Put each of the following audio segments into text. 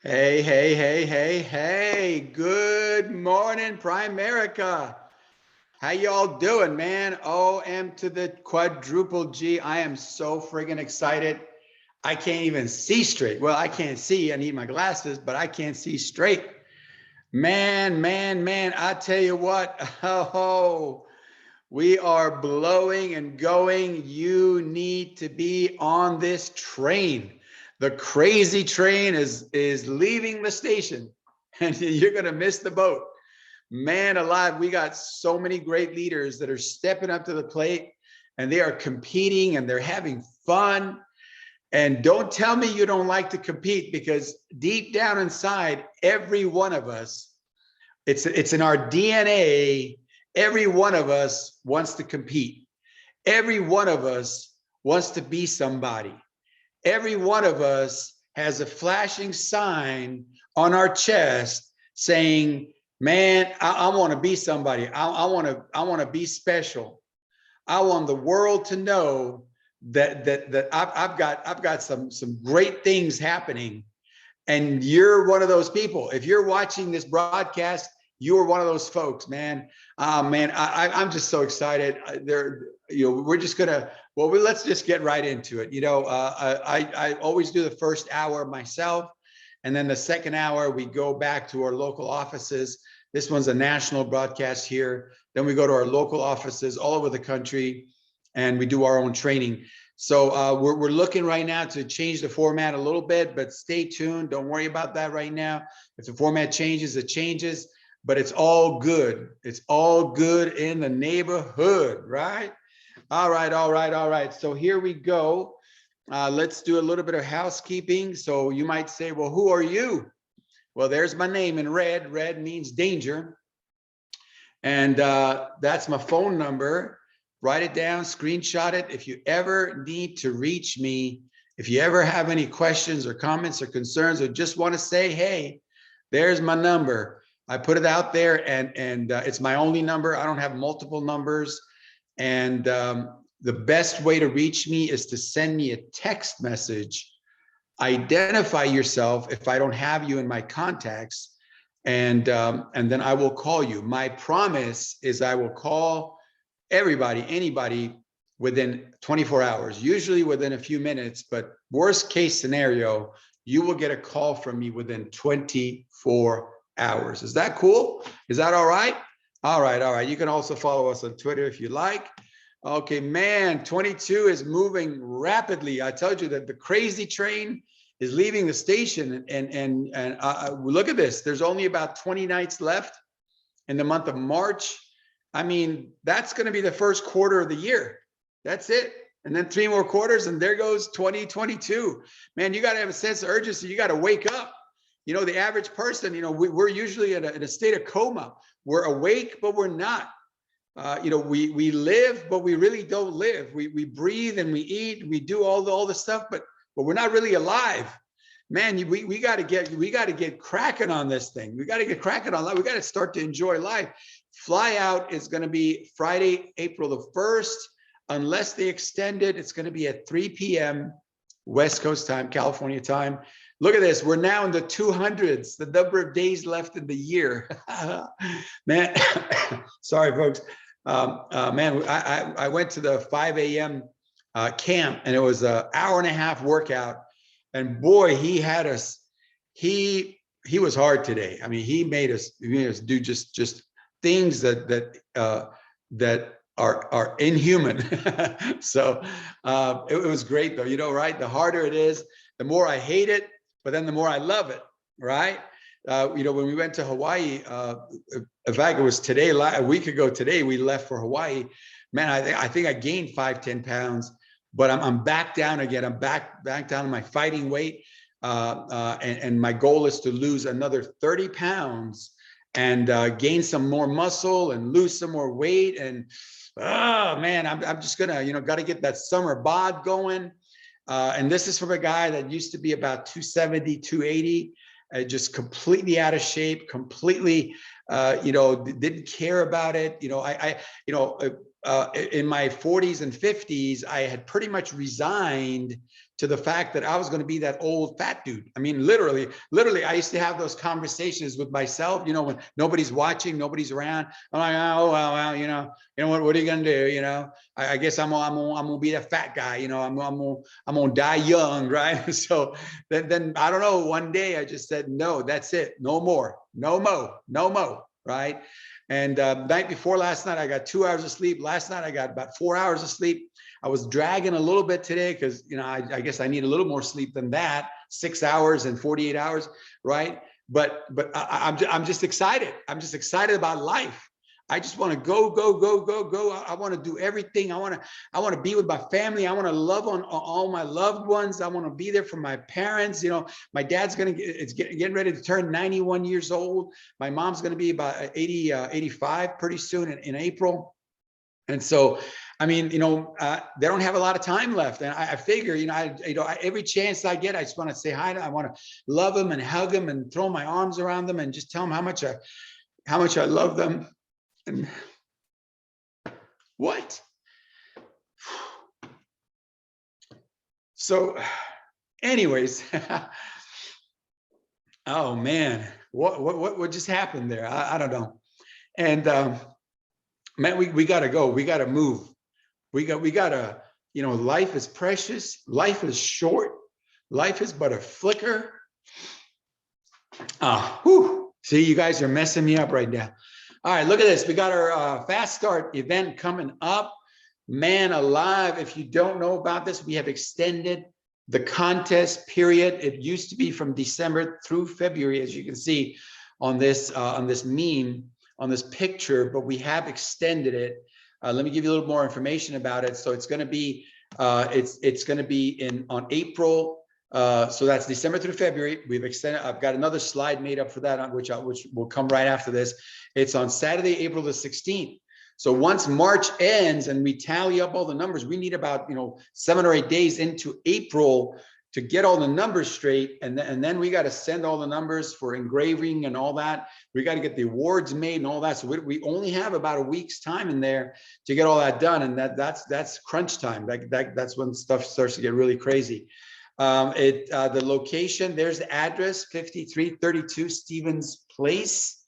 Hey, hey, hey, hey, hey. Good morning, Primerica. How y'all doing, man? OM to the quadruple G. I am so friggin' excited. I can't even see straight. Well, I can't see. I need my glasses, but I can't see straight. Man, I tell you what. Oh, we are blowing and going. You need to be on this train. The crazy train is leaving the station and you're going to miss the boat. Man alive, we got so many great leaders that are stepping up to the plate and they are competing and they're having fun. And don't tell me you don't like to compete, because deep down inside, every one of us, it's in our DNA. Every one of us wants to compete. Every one of us wants to be somebody. Every one of us has a flashing sign on our chest saying, man, I want to be somebody. I want to be special. I want the world to know that I've got some great things happening, and you're one of those people. If you're watching this broadcast, you're one of those folks, man. Man, I'm just so excited. We're just gonna. Well, let's just get right into it. I always do the first hour myself, and then the second hour we go back to our local offices. This one's a national broadcast here. Then we go to our local offices all over the country, and we do our own training. So we're looking right now to change the format a little bit, but stay tuned. Don't worry about that right now. If the format changes, it changes, but it's all good. It's all good in the neighborhood, right? All right. So here we go. Let's do a little bit of housekeeping. So you might say, well, who are you? Well, there's my name in red. Red means danger. And that's my phone number. Write it down, screenshot it. If you ever need to reach me, if you ever have any questions or comments or concerns, or just want to say, hey, there's my number. I put it out there, and it's my only number. I don't have multiple numbers. And the best way to reach me is to send me a text message. Identify yourself if I don't have you in my contacts, and then I will call you. My promise is I will call everybody, anybody, within 24 hours, usually within a few minutes, but worst case scenario, you will get a call from me within 24 hours. Is that cool? Is that all right? All right. You can also follow us on Twitter if you like. Okay, man, 22 is moving rapidly. I told you that the crazy train is leaving the station, and look at this. There's only about 20 nights left in the month of March. I mean, that's going to be the first quarter of the year. That's it. And then 3 more quarters, and there goes 2022. Man, you got to have a sense of urgency. You got to wake up. The average person, we're usually in a state of coma. We're awake, but we're not. We live, but we really don't live. We breathe and we eat, we do all the stuff, but we're not really alive. Man, we got to get cracking on this thing. We got to get cracking on life. We got to start to enjoy life. Fly out is going to be Friday, April the 1st. Unless they extend it, it's going to be at 3 p.m. West Coast time, California time. Look at this. We're now in the 200s, the number of days left in the year. Man, sorry, folks. Man, I went to the 5 a.m. Camp, and it was an hour and a half workout. And boy, he had us. He was hard today. I mean, he made us do just things that are inhuman. So it was great, though. Right? The harder it is, the more I hate it, but then the more I love it. Right? When we went to Hawaii, in fact, it was today, a week ago today, we left for Hawaii. Man, I think I gained 5-10 pounds, but I'm back down again. I'm back down to my fighting weight. And my goal is to lose another 30 pounds and gain some more muscle and lose some more weight. And man, I'm just gonna, got to get that summer bod going. And this is from a guy that used to be about 270, 280, just completely out of shape, completely, didn't care about it. In my 40s and 50s, I had pretty much resigned to the fact that I was going to be that old fat dude. I mean, literally, I used to have those conversations with myself, you know, when nobody's watching, nobody's around. I'm like, oh, well, you know what are you going to do? You know, I guess I'm gonna be that fat guy, you know, I'm gonna die young, right? So then I don't know, one day I just said, no, that's it. No more, no more, right? And night before last night, I got 2 hours of sleep. Last night, I got about 4 hours of sleep. I was dragging a little bit today because, you know, I guess I need a little more sleep than that, 6 hours and 48 hours, right? But I'm just excited. I'm just excited about life. I just want to go. I want to do everything. I want to be with my family. I want to love on all my loved ones. I want to be there for my parents. You know, my dad's getting ready to turn 91 years old. My mom's going to be about 85 pretty soon in April. And so, I mean, you know, they don't have a lot of time left. And I figure, you know, every chance I get, I just want to say hi to them. I want to love them and hug them and throw my arms around them and just tell them how much I love them. And what? So anyways, oh man, what just happened there? I don't know. And man, we gotta go. We gotta move. We gotta, you know, life is precious. Life is short. Life is but a flicker. See, you guys are messing me up right now. All right, look at this. We got our Fast Start event coming up. Man alive, if you don't know about this, we have extended the contest period. It used to be from December through February, as you can see on this meme, on this picture, but we have extended it. Let me give you a little more information about it. So it's going to be it's going to be on April. So that's December through February. We've extended. I've got another slide made up for that, which will come right after this. It's on Saturday, April the 16th. So once March ends and we tally up all the numbers, we need about 7 or 8 days into April to get all the numbers straight, and then we got to send all the numbers for engraving and all that. We got to get the awards made and all that. So we only have about a week's time in there to get all that done, and that's crunch time. That's when stuff starts to get really crazy. The location, there's the address, 5332 Stevens Place.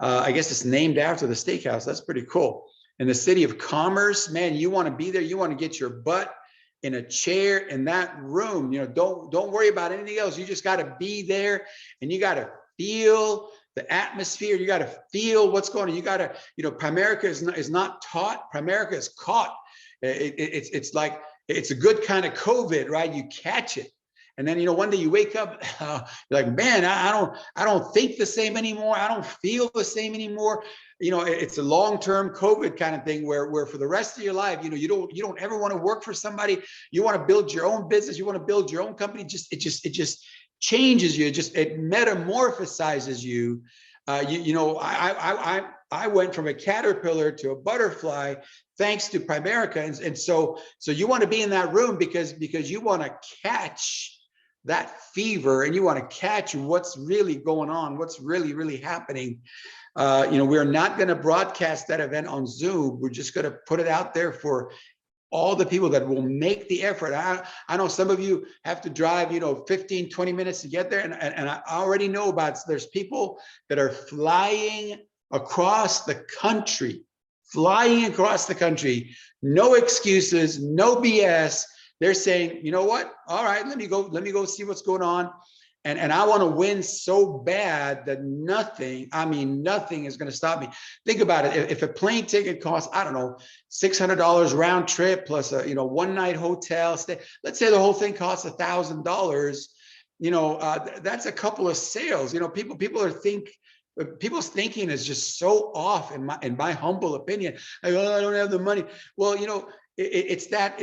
I guess it's named after the steakhouse. That's pretty cool. In the city of Commerce, man, you want to be there. You want to get your butt in a chair in that room. Don't worry about anything else. You just got to be there, and you got to feel the atmosphere. You got to feel what's going on. You got to, Primerica is not taught. Primerica is caught. It's like, it's a good kind of COVID, right? You catch it. And then, one day you wake up, you're like, man, I don't think the same anymore. I don't feel the same anymore. It's a long-term COVID kind of thing where for the rest of your life, you don't ever want to work for somebody. You want to build your own business. You want to build your own company. It just changes you. It metamorphosizes you. I went from a caterpillar to a butterfly thanks to Primerica. And so you want to be in that room because you want to catch that fever, and you want to catch what's really going on, what's really, really happening. We're not going to broadcast that event on Zoom. We're just going to put it out there for all the people that will make the effort. I know some of you have to drive, 15, 20 minutes to get there. And I already know there's people that are flying across the country, no excuses, no BS. They're saying, you know what? All right, let me go see what's going on. And I want to win so bad that nothing is going to stop me. Think about it. If a plane ticket costs, I don't know, $600 round trip plus a, one night hotel stay, let's say the whole thing costs $1,000, that's a couple of sales. People's thinking is just so off in my humble opinion. Like, oh, I don't have the money. Well, it's that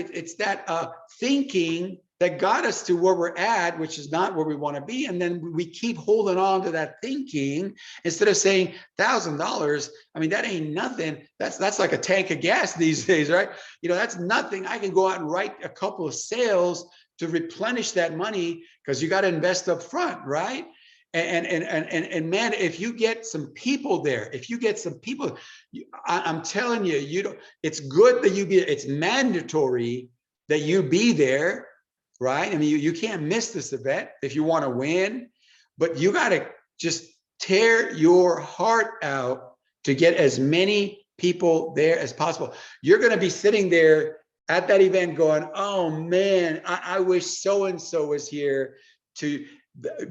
thinking that got us to where we're at, which is not where we want to be. And then we keep holding on to that thinking instead of saying $1,000. I mean, that ain't nothing. That's like a tank of gas these days, right? That's nothing. I can go out and write a couple of sales to replenish that money because you got to invest up front, right? And man, if you get some people there, I'm telling you, it's good that it's mandatory that you be there. right? I mean, you can't miss this event if you want to win, but you got to just tear your heart out to get as many people there as possible. You're going to be sitting there at that event going, oh man, I wish so-and-so was here to,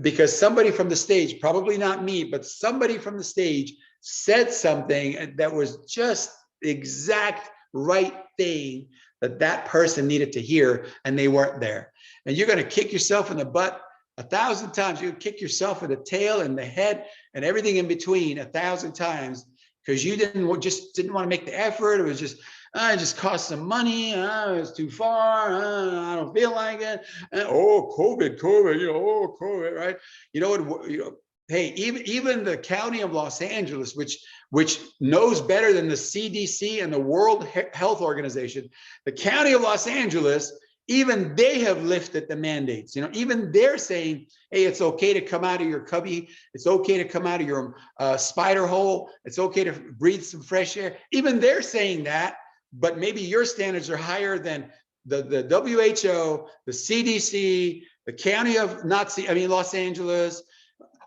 because somebody from the stage, probably not me, but somebody from the stage said something that was just the exact right thing that person needed to hear, and they weren't there. And you're going to kick yourself in the butt 1,000 times. You kick yourself in the tail and the head and everything in between 1,000 times because you didn't want to make the effort. It was just, it just cost some money. It's too far. I don't feel like it. Oh, COVID, oh, COVID, right? You know what? Hey, even the County of Los Angeles, which knows better than the CDC and the World Health Organization, the County of Los Angeles, even they have lifted the mandates. Even they're saying, hey, it's okay to come out of your cubby. It's okay to come out of your spider hole. It's okay to breathe some fresh air. Even they're saying that, but maybe your standards are higher than the WHO, the CDC, the County of Los Angeles.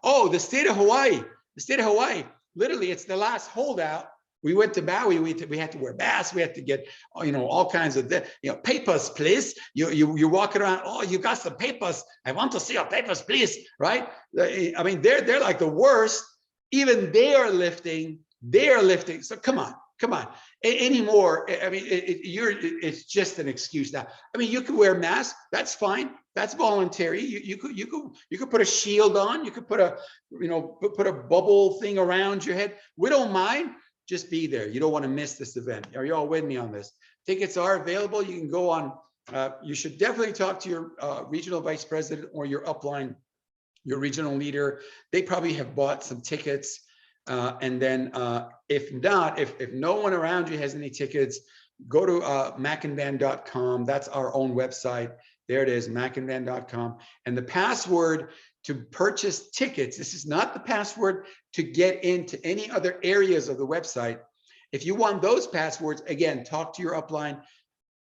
Oh, the state of Hawaii. The state of Hawaii. Literally, it's the last holdout. We went to Maui. We had to wear masks. We had to get, all kinds of, papers, please. You're walking around. Oh, you got some papers. I want to see your papers, please. Right? I mean, they're like the worst. Even they are lifting. They are lifting. So come on. Anymore. I mean, it's just an excuse now. I mean, you can wear masks. That's fine. That's voluntary. You could put a shield on. You could put a bubble thing around your head. We don't mind. Just be there. You don't want to miss this event. Are you all with me on this? Tickets are available. You can go on. You should definitely talk to your regional vice president or your upline, your regional leader. They probably have bought some tickets. And then if not, if no one around you has any tickets, go to macandvan.com. That's our own website. There it is, macandvan.com. And the password to purchase tickets, this is not the password to get into any other areas of the website. If you want those passwords, again, talk to your upline.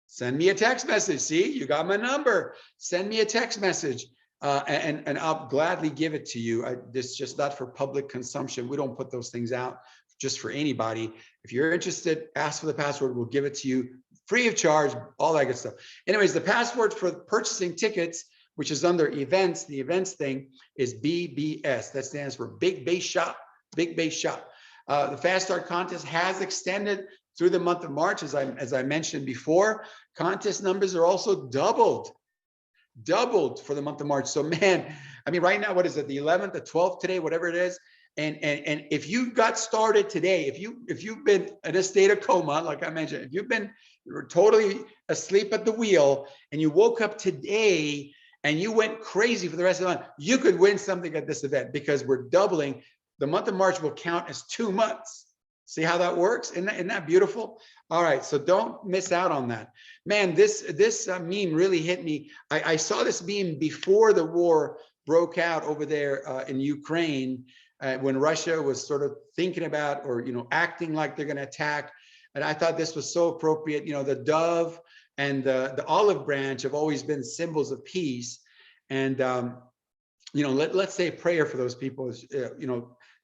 Send me a text message. See, you got my number. Send me a text message. And I'll gladly give it to you. This is just not for public consumption. We don't put those things out just for anybody. If you're interested, ask for the password. We'll give it to you free of charge, all that good stuff. Anyways, the password for purchasing tickets, which is under events, the events thing is BBS. That stands for Big Base Shop, Big Base Shop. The Fast Start contest has extended through the month of March. As I mentioned before, contest numbers are also doubled for the month of March. So man, I mean, right now, what is it? The 11th, the 12th today, whatever it is. And if you got started today, if you've been in a state of coma, like I mentioned, if you've been totally asleep at the wheel and you woke up today and you went crazy for the rest of the month, you could win something at this event because we're doubling. The month of March will count as 2 months. See how that works? Isn't that beautiful? All right, so don't miss out on that. Man, this meme really hit me. I saw this meme before the war broke out over there in Ukraine, when Russia was sort of thinking about or acting like they're going to attack. And I thought this was so appropriate. The dove and the olive branch have always been symbols of peace. And let's say a prayer for those people.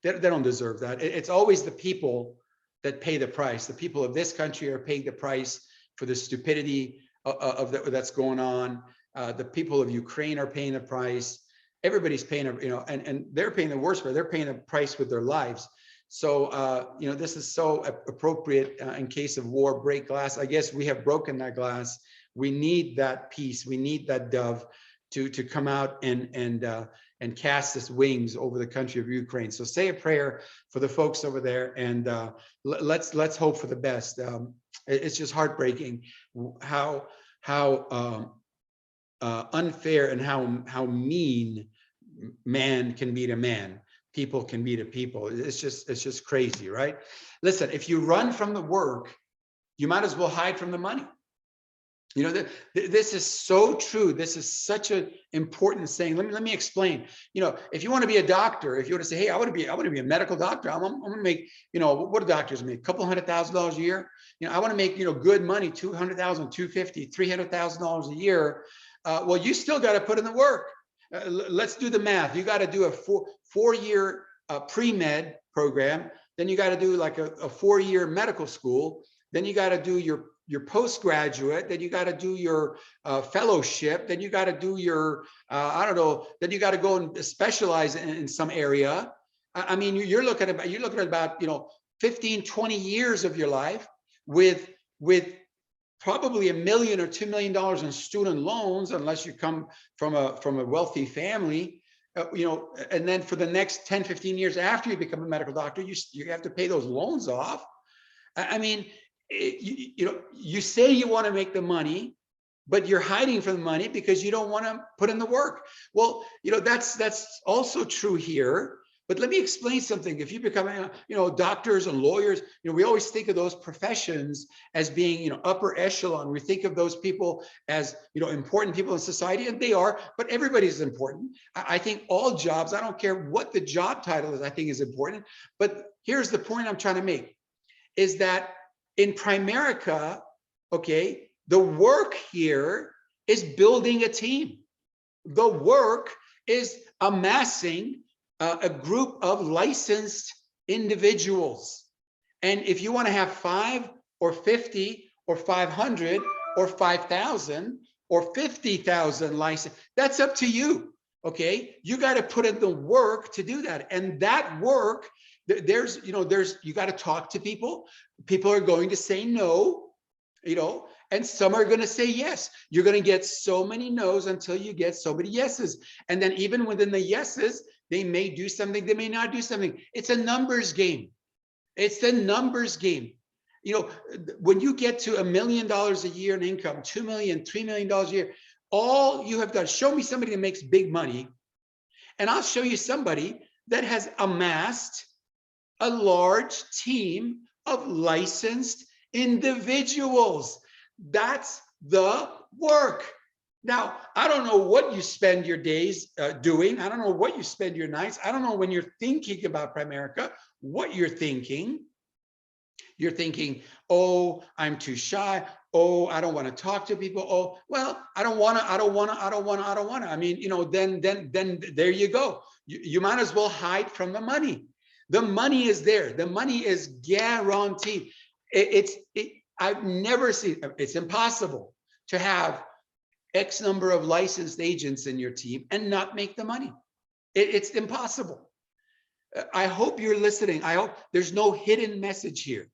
They don't deserve that. It's always the people that pay the price. The people of this country are paying the price for the stupidity that's going on. The people of Ukraine are paying the price. Everybody's paying, and they're paying the worst part. They're paying the price with their lives. So, this is so appropriate in case of war, break glass. I guess we have broken that glass. We need that peace. We need that dove to come out and cast its wings over the country of Ukraine. So say a prayer for the folks over there, and let's hope for the best. It's just heartbreaking how unfair and how mean man can be to man, people can be to people. It's just crazy, right? Listen, if you run from the work, you might as well hide from the money. This is so true. This is such an important saying. Let me explain. If you want to be a doctor, if you want to say, hey, I want to be a medical doctor. I'm going to make, what do doctors make? A couple $100,000 a year. I want to make, good money, $200,000, $250,000, $300,000 a year. Well, you still got to put in the work. Let's do the math. You got to do a four-year pre-med program. Then you got to do like a 4-year medical school. Then you got to do your postgraduate. Then you got to do your fellowship. Then you got to do your, I don't know, then you got to go and specialize in some area. I mean, you're looking at about, 15, 20 years of your life with probably $1 million or $2 million in student loans, unless you come from a wealthy family, and then for the next 10, 15 years after you become a medical doctor, you have to pay those loans off. I mean, you say you want to make the money, but you're hiding from the money because you don't want to put in the work. Well, that's also true here. But let me explain something. If you become, doctors and lawyers, we always think of those professions as being, upper echelon. We think of those people as, important people in society, and they are, but everybody's important. I think all jobs, I don't care what the job title is, I think is important. But here's the point I'm trying to make, is that in Primerica, okay, the work here is building a team. The work is amassing a group of licensed individuals. And if you want to have 5 or 50 or 500 or 5,000 or 50,000 license, that's up to you. Okay, you got to put in the work to do that. And that work, you got to talk to people. People are going to say no, and some are going to say yes. You're going to get so many no's until you get so many yeses. And then even within the yeses, they may do something, they may not do something. It's a numbers game. It's the numbers game. When you get to $1 million a year in income, 2 million, $3 million a year, all you have done, show me somebody that makes big money, and I'll show you somebody that has amassed a large team of licensed individuals. That's the work. Now, I don't know what you spend your days doing. I don't know what you spend your nights. I don't know when you're thinking about Primerica, what you're thinking. You're thinking, oh, I'm too shy. Oh, I don't want to talk to people. Oh, well, I don't want to. I mean, then there you go. You might as well hide from the money. The money is there. The money is guaranteed. I've never seen, it's impossible to have X number of licensed agents in your team and not make the money. It's impossible. I hope you're listening. I hope there's no hidden message here.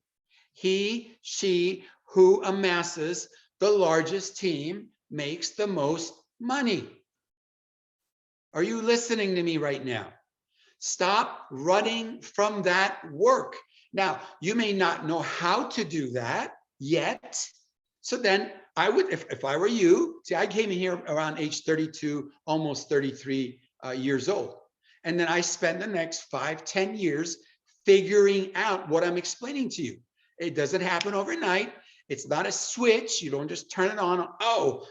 He, she who amasses the largest team makes the most money. Are you listening to me right now? Stop running from that work. Now, you may not know how to do that yet. So then I would, if I were you, see, I came in here around age 32, almost 33 years old. And then I spend the next 5-10 years figuring out what I'm explaining to you. It doesn't happen overnight. It's not a switch. You don't just turn it on. Oh,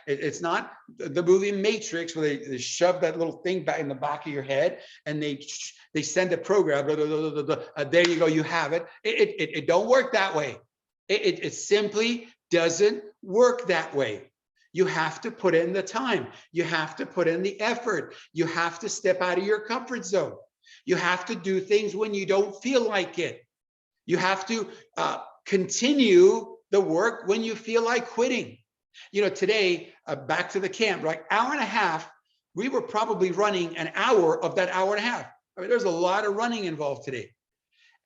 it's not the movie Matrix where they shove that little thing back in the back of your head and they send a program. There you go. You have it. It don't work that way. It simply doesn't work that way. You have to put in the time. You have to put in the effort. You have to step out of your comfort zone. You have to do things when you don't feel like it. You have to continue the work when you feel like quitting. Today, back to the camp, right? Hour and a half, we were probably running an hour of that hour and a half. I mean, there's a lot of running involved today.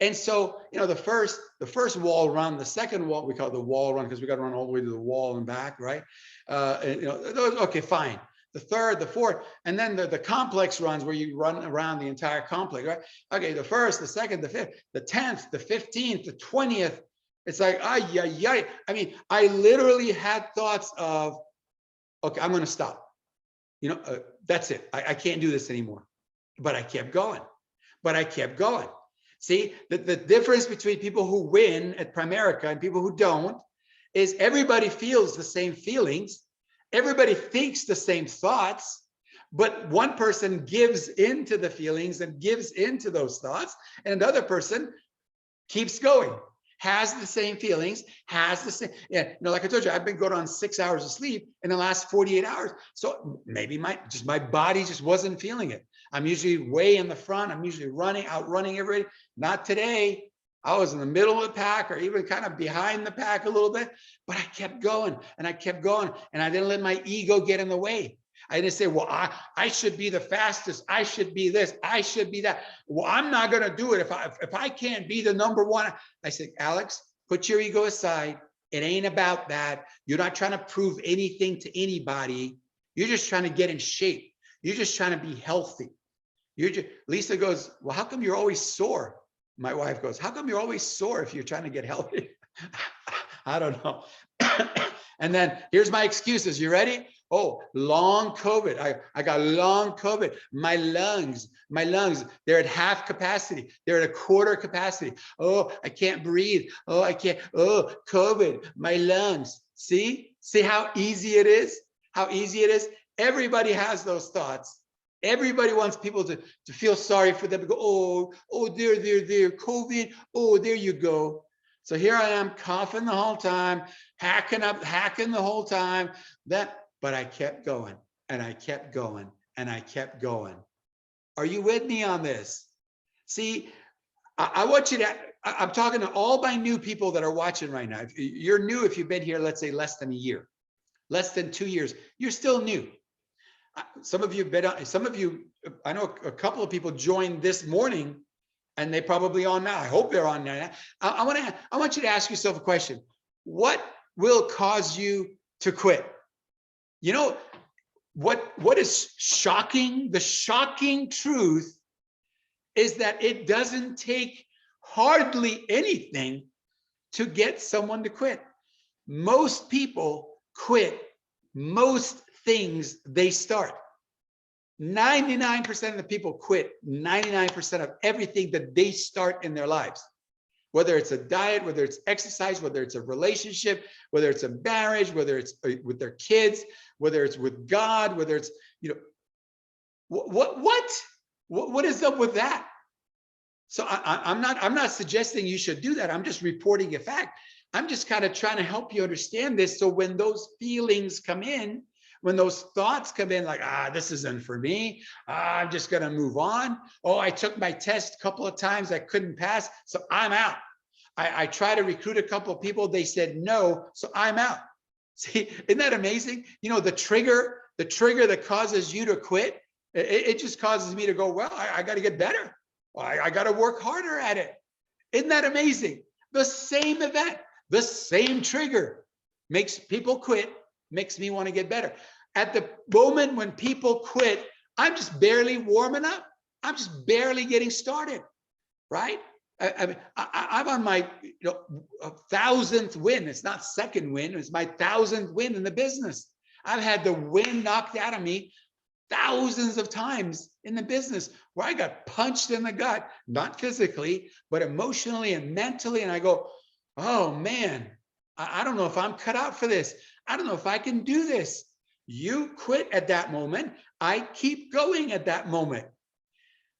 And so, the first wall run, the second wall, we call it the wall run because we got to run all the way to the wall and back, right? Okay, fine. The third, the fourth, and then the complex runs where you run around the entire complex, right? Okay, the first, the second, the fifth, the 10th, the 15th, the 20th. It's like, ay. I mean, I literally had thoughts of, okay, I'm going to stop. That's it. I can't do this anymore. But I kept going. See, the difference between people who win at Primerica and people who don't is everybody feels the same feelings. Everybody thinks the same thoughts, but one person gives into the feelings and gives into those thoughts, and another person keeps going. has the same feelings, has the same, yeah, you know, like I told you, I've been going on 6 hours of sleep in the last 48 hours. So maybe my body just wasn't feeling it. I'm usually way in the front. I'm usually outrunning everybody. Not today. I was in the middle of the pack or even kind of behind the pack a little bit, but I kept going and I kept going and I didn't let my ego get in the way. I didn't say, well, I should be the fastest. I should be this. I should be that. Well, I'm not going to do it if I can't be the number one. I said, Alex, put your ego aside. It ain't about that. You're not trying to prove anything to anybody. You're just trying to get in shape. You're just trying to be healthy. Lisa goes, well, how come you're always sore? My wife goes, how come you're always sore if you're trying to get healthy? I don't know. And then here's my excuses. You ready? Oh, long COVID. I got long COVID. My lungs, they're at half capacity. They're at a quarter capacity. Oh, I can't breathe. Oh, I can't. Oh, COVID, my lungs. See how easy it is? How easy it is? Everybody has those thoughts. Everybody wants people to feel sorry for them. To go, oh, there, COVID. Oh, there you go. So here I am coughing the whole time, hacking the whole time. But I kept going and I kept going and I kept going. Are you with me on this? See, I want you to, I'm talking to all my new people that are watching right now. If you're new, if you've been here, let's say less than a year, less than 2 years, you're still new. Some of you have been on, some of you, I know a couple of people joined this morning and they probably on now. I hope they're on now. I want you to ask yourself a question. What will cause you to quit? You know, what is shocking? The shocking truth is that it doesn't take hardly anything to get someone to quit. Most people quit most things they start. 99% of the people quit 99% of everything that they start in their lives. Whether it's a diet, whether it's exercise, whether it's a relationship, whether it's a marriage, whether it's with their kids, whether it's with God, whether it's, you know, what is up with that? So I'm not suggesting you should do that. I'm just reporting a fact. I'm just kind of trying to help you understand this. So when those feelings come in, when those thoughts come in, like, this isn't for me, I'm just going to move on. Oh, I took my test a couple of times, I couldn't pass, so I'm out. I tried to recruit a couple of people, they said no, so I'm out. See, isn't that amazing? You know, the trigger that causes you to quit, it just causes me to go, well, I got to get better. I got to work harder at it. Isn't that amazing? The same event, the same trigger makes people quit, makes me want to get better. At the moment when people quit, I'm just barely warming up. I'm just barely getting started, right? I'm on my 1,000th win. It's not second win. It's my 1,000th win in the business. I've had the wind knocked out of me thousands of times in the business where I got punched in the gut, not physically, but emotionally and mentally. And I go, oh man, I don't know if I'm cut out for this. I don't know if I can do this. You quit at that moment. I keep going at that moment.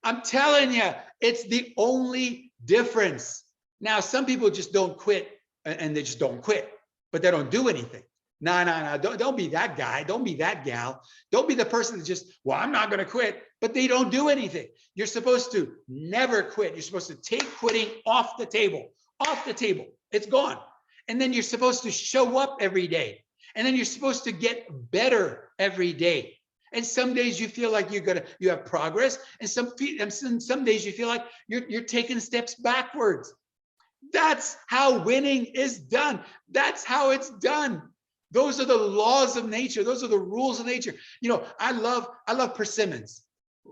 I'm telling you, it's the only difference. Now, some people just don't quit and they just don't quit, but they don't do anything. No, don't be that guy. Don't be that gal. Don't be the person that just, well, I'm not going to quit, but they don't do anything. You're supposed to never quit. You're supposed to take quitting off the table, It's gone. And then you're supposed to show up every day. And then you're supposed to get better every day. And some days you feel like you have progress, and some days you feel like you're taking steps backwards. That's how winning is done. That's how it's done. Those are the laws of nature. Those are the rules of nature. You know, I love persimmons.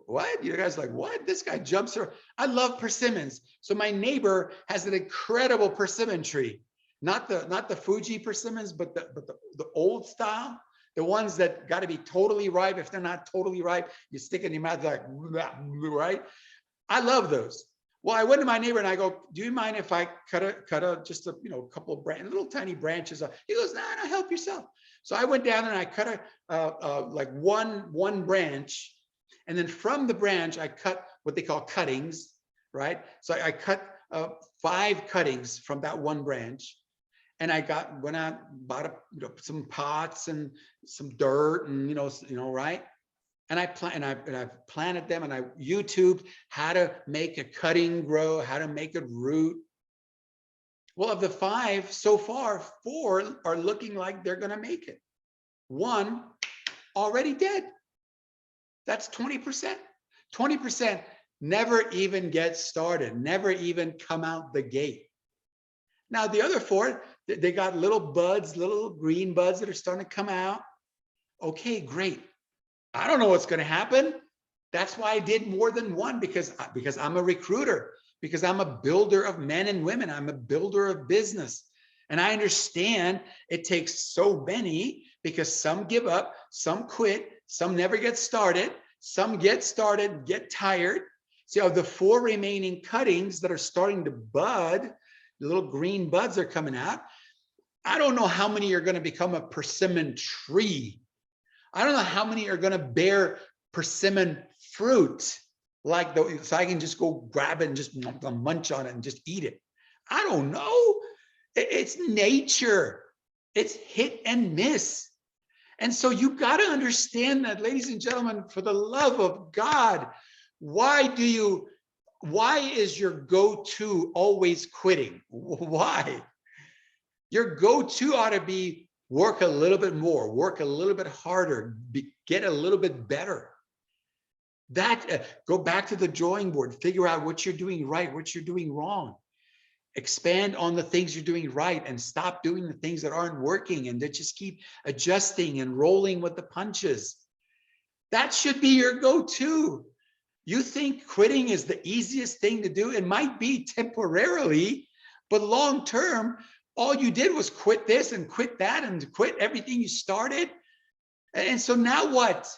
What? You guys are like, what? This guy jumps around. I love persimmons. So my neighbor has an incredible persimmon tree. Not the Fuji persimmons, but the old style, the ones that got to be totally ripe. If they're not totally ripe, you stick it in your mouth like, right? I love those. Well, I went to my neighbor and I go, do you mind if I cut a just a couple of little tiny branches? He goes, no, help yourself. So I went down and I cut like one branch, and then from the branch I cut what they call cuttings, right? So I cut 5 cuttings from that one branch. And I went out, bought some pots and some dirt and, right. And I planted them, and I YouTubed how to make a cutting grow, how to make it root. Well, of the 5 so far, 4 are looking like they're going to make it. 1 already dead. That's 20%. 20% never even get started, never even come out the gate. Now, the other 4, they got little buds, little green buds that are starting to come out. Okay, great. I don't know what's going to happen. That's why I did more than one, because I'm a recruiter, because I'm a builder of men and women. I'm a builder of business. And I understand it takes so many, because some give up, some quit, some never get started, some get started, get tired. So of the 4 remaining cuttings that are starting to bud, the little green buds are coming out. I don't know how many are going to become a persimmon tree. I don't know how many are going to bear persimmon fruit, so I can just go grab it and just munch on it and just eat it. I don't know. It's nature. It's hit and miss. And so you got to understand that, ladies and gentlemen, for the love of God, why is your go-to always quitting? Why? Your go-to ought to be work a little bit more, work a little bit harder, get a little bit better. Go back to the drawing board, figure out what you're doing right, what you're doing wrong. Expand on the things you're doing right and stop doing the things that aren't working, and just keep adjusting and rolling with the punches. That should be your go-to. You think quitting is the easiest thing to do? It might be temporarily, but long term, all you did was quit this and quit that and quit everything you started. And so now what?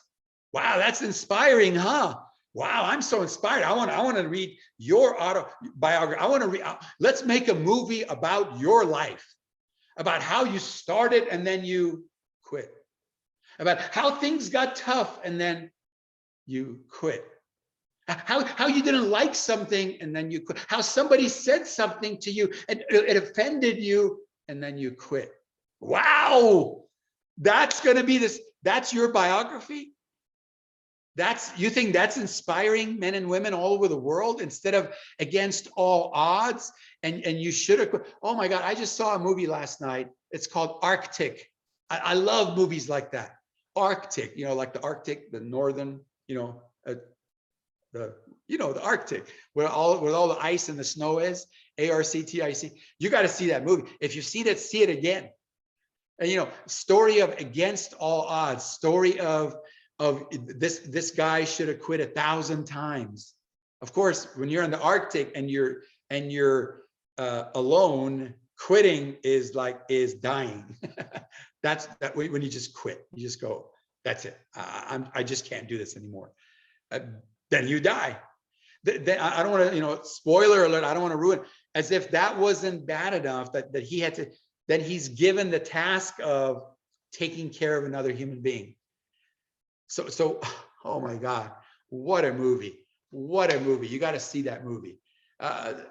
Wow, that's inspiring, huh? Wow, I'm so inspired. I want to read your autobiography. Let's make a movie about your life, about how you started and then you quit, about how things got tough and then you quit. How you didn't like something and then you quit. How somebody said something to you and it offended you and then you quit. Wow, that's going to be that's your biography? You think that's inspiring men and women all over the world instead of against all odds? And you should have quit. Oh my God, I just saw a movie last night. It's called Arctic. I love movies like that. Arctic, like the Arctic, the northern, the Arctic, where all the ice and the snow is. ARCTIC. You got to see that movie. If you see that, see it again. And story of against all odds. Story of this guy should have quit 1,000 times. Of course, when you're in the Arctic and you're alone, quitting is dying. That's when you just quit. You just go, that's it. I just can't do this anymore. Then you die. Then I don't want to, spoiler alert, I don't want to ruin, as if that wasn't bad enough that he had to, then he's given the task of taking care of another human being. So, oh my God, what a movie. What a movie. You got to see that movie.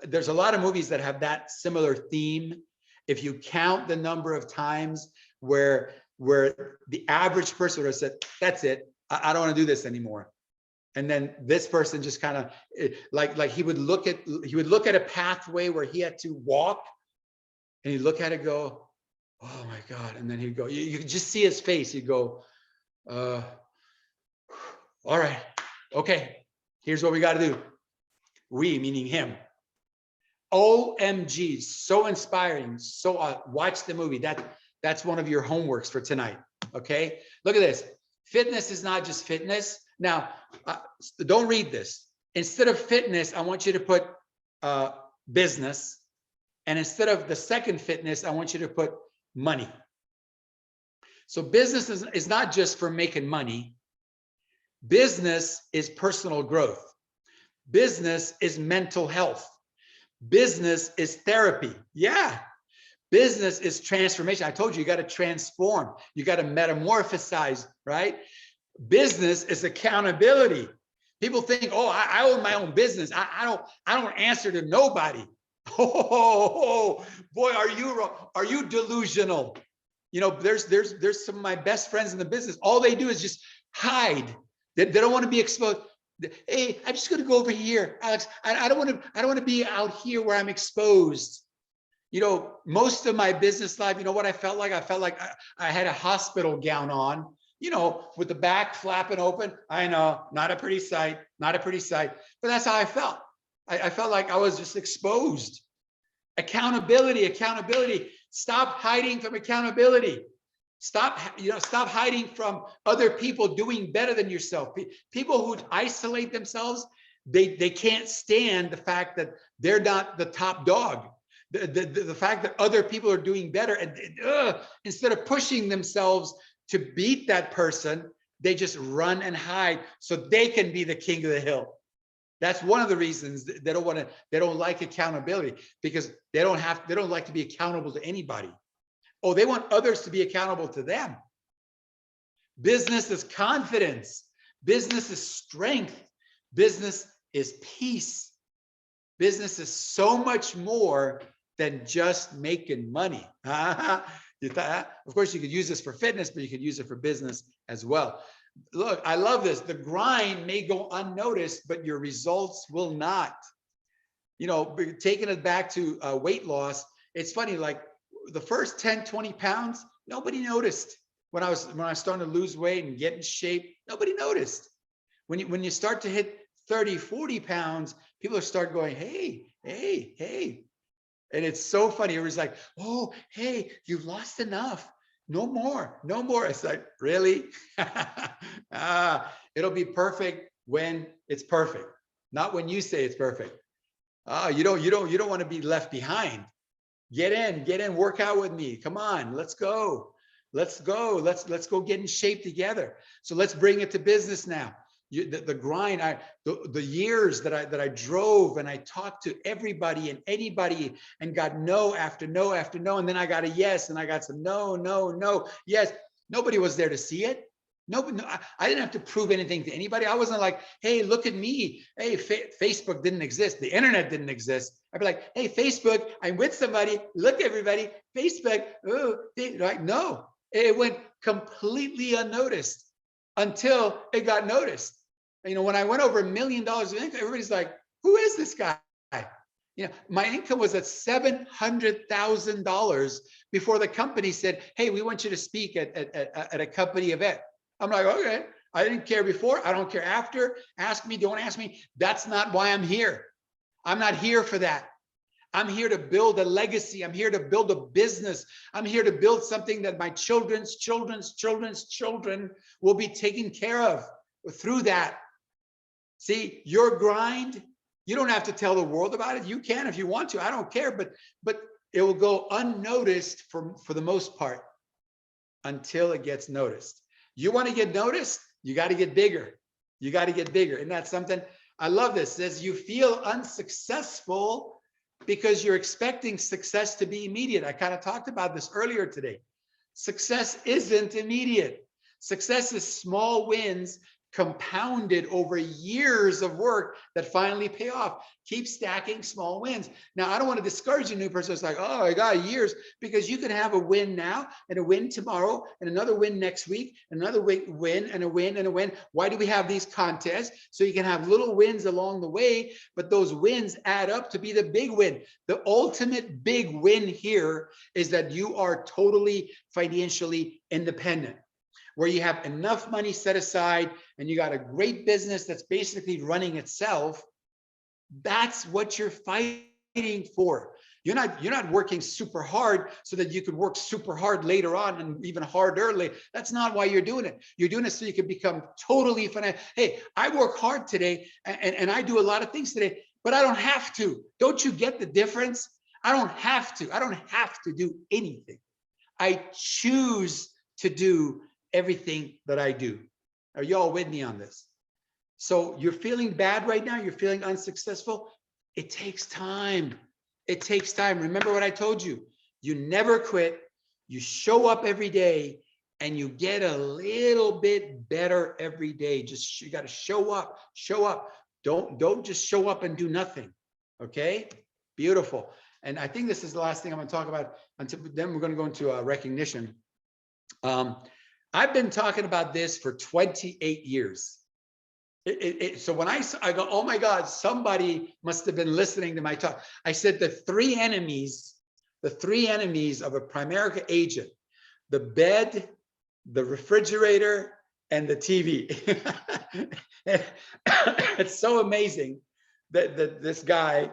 There's a lot of movies that have that similar theme. If you count the number of times where the average person would have said, that's it, I don't want to do this anymore. And then this person just kind of like he would look at a pathway where he had to walk, and he'd look at it, go, oh my God. And then he'd go, you could just see his face. He'd go, all right, okay, here's what we got to do. We, meaning him. OMG, so inspiring. So watch the movie. That's one of your homeworks for tonight. Okay, look at this. Fitness is not just fitness. Now, don't read this. Instead of fitness, I want you to put business. And instead of the second fitness, I want you to put money. So business is not just for making money. Business is personal growth. Business is mental health. Business is therapy. Yeah. Business is transformation. I told you, you got to transform. You got to metamorphosize, right? Business is accountability. People think, oh, I own my own business. I don't answer to nobody. Oh, boy, are you delusional? You know, there's some of my best friends in the business. All they do is just hide. They don't want to be exposed. Hey, I'm just going to go over here, Alex. I don't want to be out here where I'm exposed. You know, most of my business life, you know what I felt like? I felt like I had a hospital gown on, you know, with the back flapping open. I know, not a pretty sight, not a pretty sight, but that's how I felt. I felt like I was just exposed. Accountability, accountability. Stop hiding from accountability. Stop hiding from other people doing better than yourself. People who isolate themselves, they can't stand the fact that they're not the top dog. The fact that other people are doing better, and instead of pushing themselves to beat that person, they just run and hide so they can be the king of the hill. That's one of the reasons they don't like accountability, because they don't like to be accountable to anybody. Oh, they want others to be accountable to them. Business is confidence. Business is strength. Business is peace. Business is so much more than just making money. Of course, you could use this for fitness, but you could use it for business as well. Look, I love this. The grind may go unnoticed, but your results will not. You know, taking it back to weight loss, it's funny, like the first 10, 20 pounds, nobody noticed. When I was starting to lose weight and get in shape, nobody noticed. When you start to hit 30, 40 pounds, people start going, hey, hey, hey. And it's so funny. It was like, oh, hey, you've lost enough. No more, no more. It's like, really? It'll be perfect when it's perfect, not when you say it's perfect. You don't want to be left behind. Get in, work out with me. Come on, let's go. Let's go get in shape together. So let's bring it to business now. The grind, the years that I drove and I talked to everybody and anybody and got no after no after no, and then I got a yes and I got some no, yes. Nobody was there to see it. No, I didn't have to prove anything to anybody. I wasn't like, hey, look at me. Hey, Facebook didn't exist. The internet didn't exist. I'd be like, hey, Facebook, I'm with somebody. Look, everybody, Facebook. Oh, like, no, it went completely unnoticed until it got noticed. You know, when I went over $1 million of income, everybody's like, who is this guy? You know, my income was at $700,000 before the company said, hey, we want you to speak at a company event. I'm like, okay, I didn't care before. I don't care after. Ask me, don't ask me. That's not why I'm here. I'm not here for that. I'm here to build a legacy. I'm here to build a business. I'm here to build something that my children's children will be taken care of through that. See, your grind, you don't have to tell the world about it. You can if you want to. I don't care, but it will go unnoticed for the most part until it gets noticed. You want to get noticed? You got to get bigger. You got to get bigger. Isn't that something? I love this. It says you feel unsuccessful because you're expecting success to be immediate. I kind of talked about this earlier today. Success isn't immediate. Success is small wins compounded over years of work that finally pay off. Keep stacking small wins. Now, I don't want to discourage a new person. It's like, oh, I got years, because you can have a win now and a win tomorrow and another win next week, another win and a win and a win. Why do we have these contests? So you can have little wins along the way, but those wins add up to be the big win. The ultimate big win here is that you are totally financially independent, where you have enough money set aside and you got a great business that's basically running itself. That's what you're fighting for. You're not working super hard so that you could work super hard later on and even harder later. That's not why you're doing it. You're doing it so you can become totally financial. Hey, I work hard today and I do a lot of things today, but I don't have to. Don't you get the difference? I don't have to. I don't have to do anything. I choose to do everything that I do. Are y'all with me on this? So you're feeling bad right now. You're feeling unsuccessful. It takes time. It takes time. Remember what I told you. You never quit. You show up every day and you get a little bit better every day. Just, you got to show up, show up. Don't just show up and do nothing. Okay. Beautiful. And I think this is the last thing I'm going to talk about. Until then, we're going to go into recognition. I've been talking about this for 28 years. So when I go, oh my God, somebody must have been listening to my talk. I said the three enemies of a Primerica agent: the bed, the refrigerator, and the TV. It's so amazing that this guy,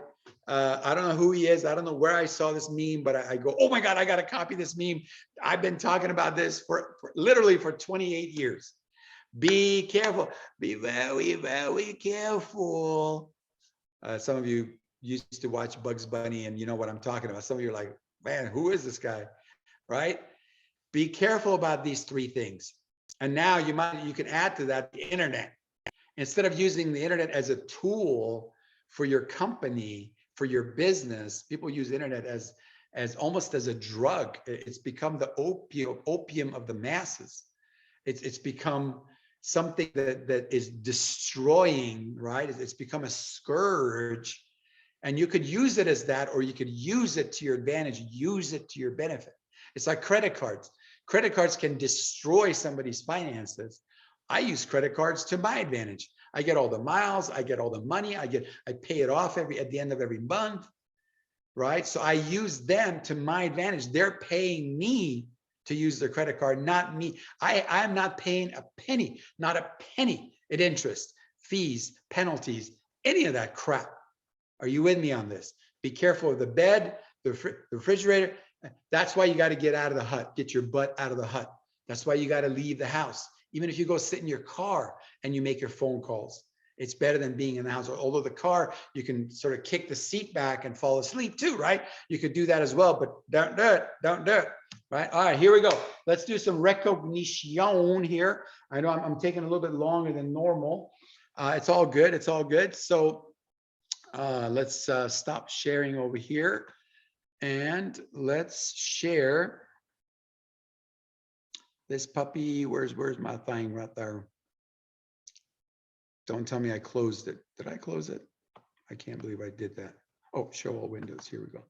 I don't know who he is. I don't know where I saw this meme, but I go, oh my God, I got to copy this meme. I've been talking about this for literally for 28 years. Be careful. Be very, very careful. Some of you used to watch Bugs Bunny and you know what I'm talking about. Some of you are like, man, who is this guy? Right? Be careful about these three things. And now you can add to that the internet. Instead of using the internet as a tool for your company, for your business, people use the internet as almost as a drug. It's become the opium of the masses. It's become something that is destroying, right? It's become a scourge. And you could use it as that, or you could use it to your advantage, use it to your benefit. It's like credit cards. Credit cards can destroy somebody's finances. I use credit cards to my advantage. I get all the miles, I get all the money, I pay it off at the end of every month, right? So I use them to my advantage. They're paying me to use their credit card, not me. I'm not paying a penny, not a penny in interest, fees, penalties, any of that crap. Are you with me on this? Be careful of the bed, the refrigerator. That's why you got to get out of the hut, get your butt out of the hut. That's why you got to leave the house. Even if you go sit in your car and you make your phone calls, it's better than being in the house. Although the car, you can sort of kick the seat back and fall asleep too, right? You could do that as well, but don't do it. Don't do it, right? All right, here we go. Let's do some recognition here. I know I'm taking a little bit longer than normal. It's all good. It's all good. So let's stop sharing over here and let's share this puppy. Where's my thing right there? Don't tell me I closed it. Did I close it? I can't believe I did that. Oh, show all windows. Here we go.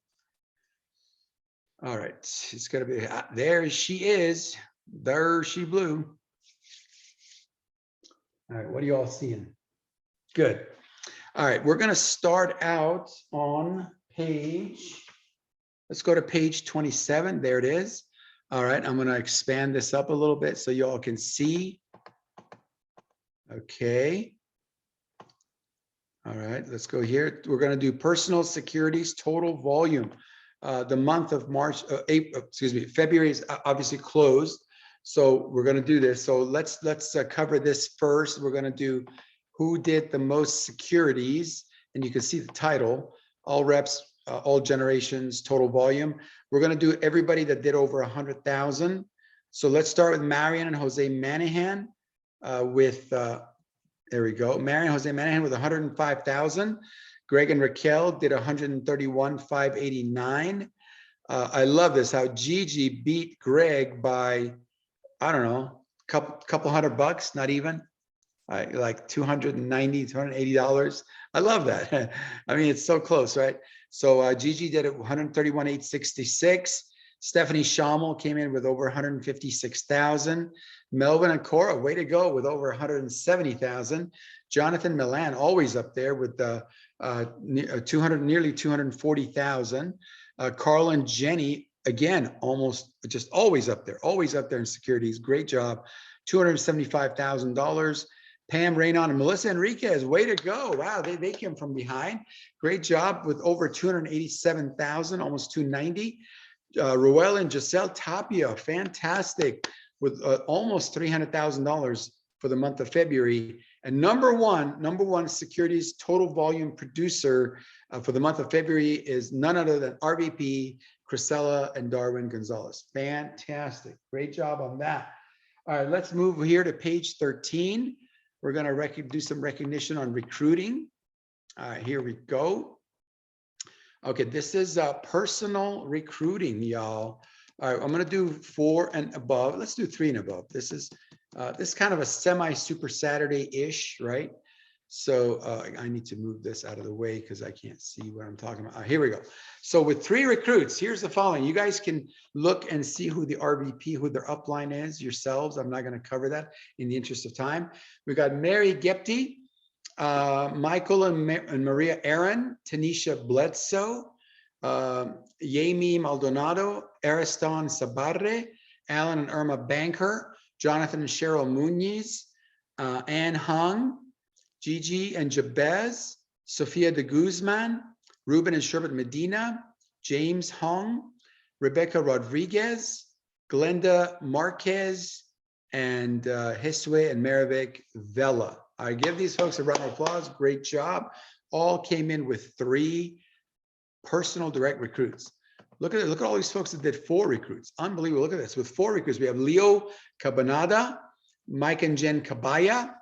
All right, it's gonna be, there she is. There she blew. All right, what are you all seeing? Good. All right, we're gonna start out on page, let's go to page 27. There it is. All right, I'm gonna expand this up a little bit so you all can see. Okay. All right, let's go here. We're going to do personal securities total volume. The month of March, February is obviously closed. So we're going to do this. So let's cover this first. We're going to do who did the most securities, and you can see the title: all reps, all generations, total volume. We're going to do everybody that did over 100,000. So let's start with Marion and Jose Manahan there we go. Marion Jose Manahan with 105,000. Greg and Raquel did 131,589. I love this, how Gigi beat Greg by, I don't know, couple $100, not even, like $290, $280. I love that. I mean, it's so close, right? So Gigi did it 131,866. Stephanie Schammel came in with over 156,000. Melvin and Cora, way to go, with over 170,000. Jonathan Milan, always up there with nearly 240,000. Carl and Jenny, again, just always up there in securities. Great job, $275,000. Pam Raynon and Melissa Enriquez, way to go. Wow, they came from behind. Great job with over 287,000, almost 290. Roel and Giselle Tapia, fantastic, with almost $300,000 for the month of February. And number one securities total volume producer for the month of February is none other than RVP, Crisella, and Darwin Gonzalez. Fantastic. Great job on that. All right, let's move here to page 13. We're going to do some recognition on recruiting. All right, here we go. Okay, this is personal recruiting, y'all. All right, I'm going to do 4 and above. Let's do 3 and above. This is kind of a semi-super Saturday-ish, right? So I need to move this out of the way because I can't see what I'm talking about. Here we go. So with 3 recruits, here's the following. You guys can look and see who the RVP, who their upline is yourselves. I'm not going to cover that in the interest of time. We got Mary Gepti, Michael and Maria Aaron, Tanisha Bledsoe, Yemi Maldonado, Ariston Sabarre, Alan and Irma Banker, Jonathan and Cheryl Muniz, Anne Hung, Gigi and Jabez, Sofia de Guzman, Ruben and Sherbet Medina, James Hong, Rebecca Rodriguez, Glenda Marquez, and Hiswe and Maravik Vela. I give these folks a round of applause. Great job. All came in with 3 personal direct recruits. Look at all these folks that did 4 recruits. Unbelievable. Look at this. With 4 recruits, we have Leo Cabanada, Mike and Jen Cabaya,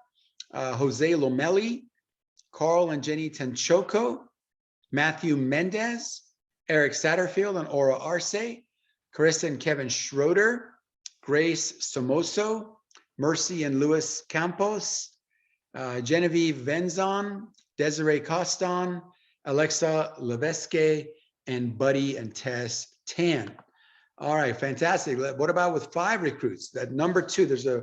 Jose Lomeli, Carl and Jenny Tanchoco, Matthew Mendez, Eric Satterfield and Aura Arce, Carissa and Kevin Schroeder, Grace Somoso, Mercy and Luis Campos, Genevieve Venzon, Desiree Coston, Alexa Levesque, and Buddy and Tess Tan. All right, fantastic. What about with 5 recruits? That number 2, there's a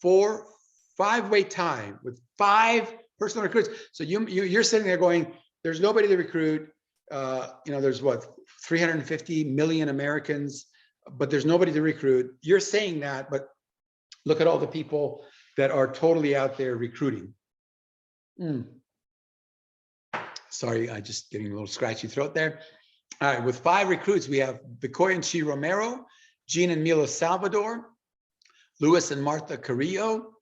5-way tie with 5 personal recruits. So you're sitting there going, there's nobody to recruit. There's what, 350 million Americans, but there's nobody to recruit. You're saying that, but look at all the people that are totally out there recruiting. Sorry, I just getting a little scratchy throat there. All right, with 5 recruits, we have Vicoy and Chi Romero, Jean and Milo Salvador, Luis and Martha Carrillo,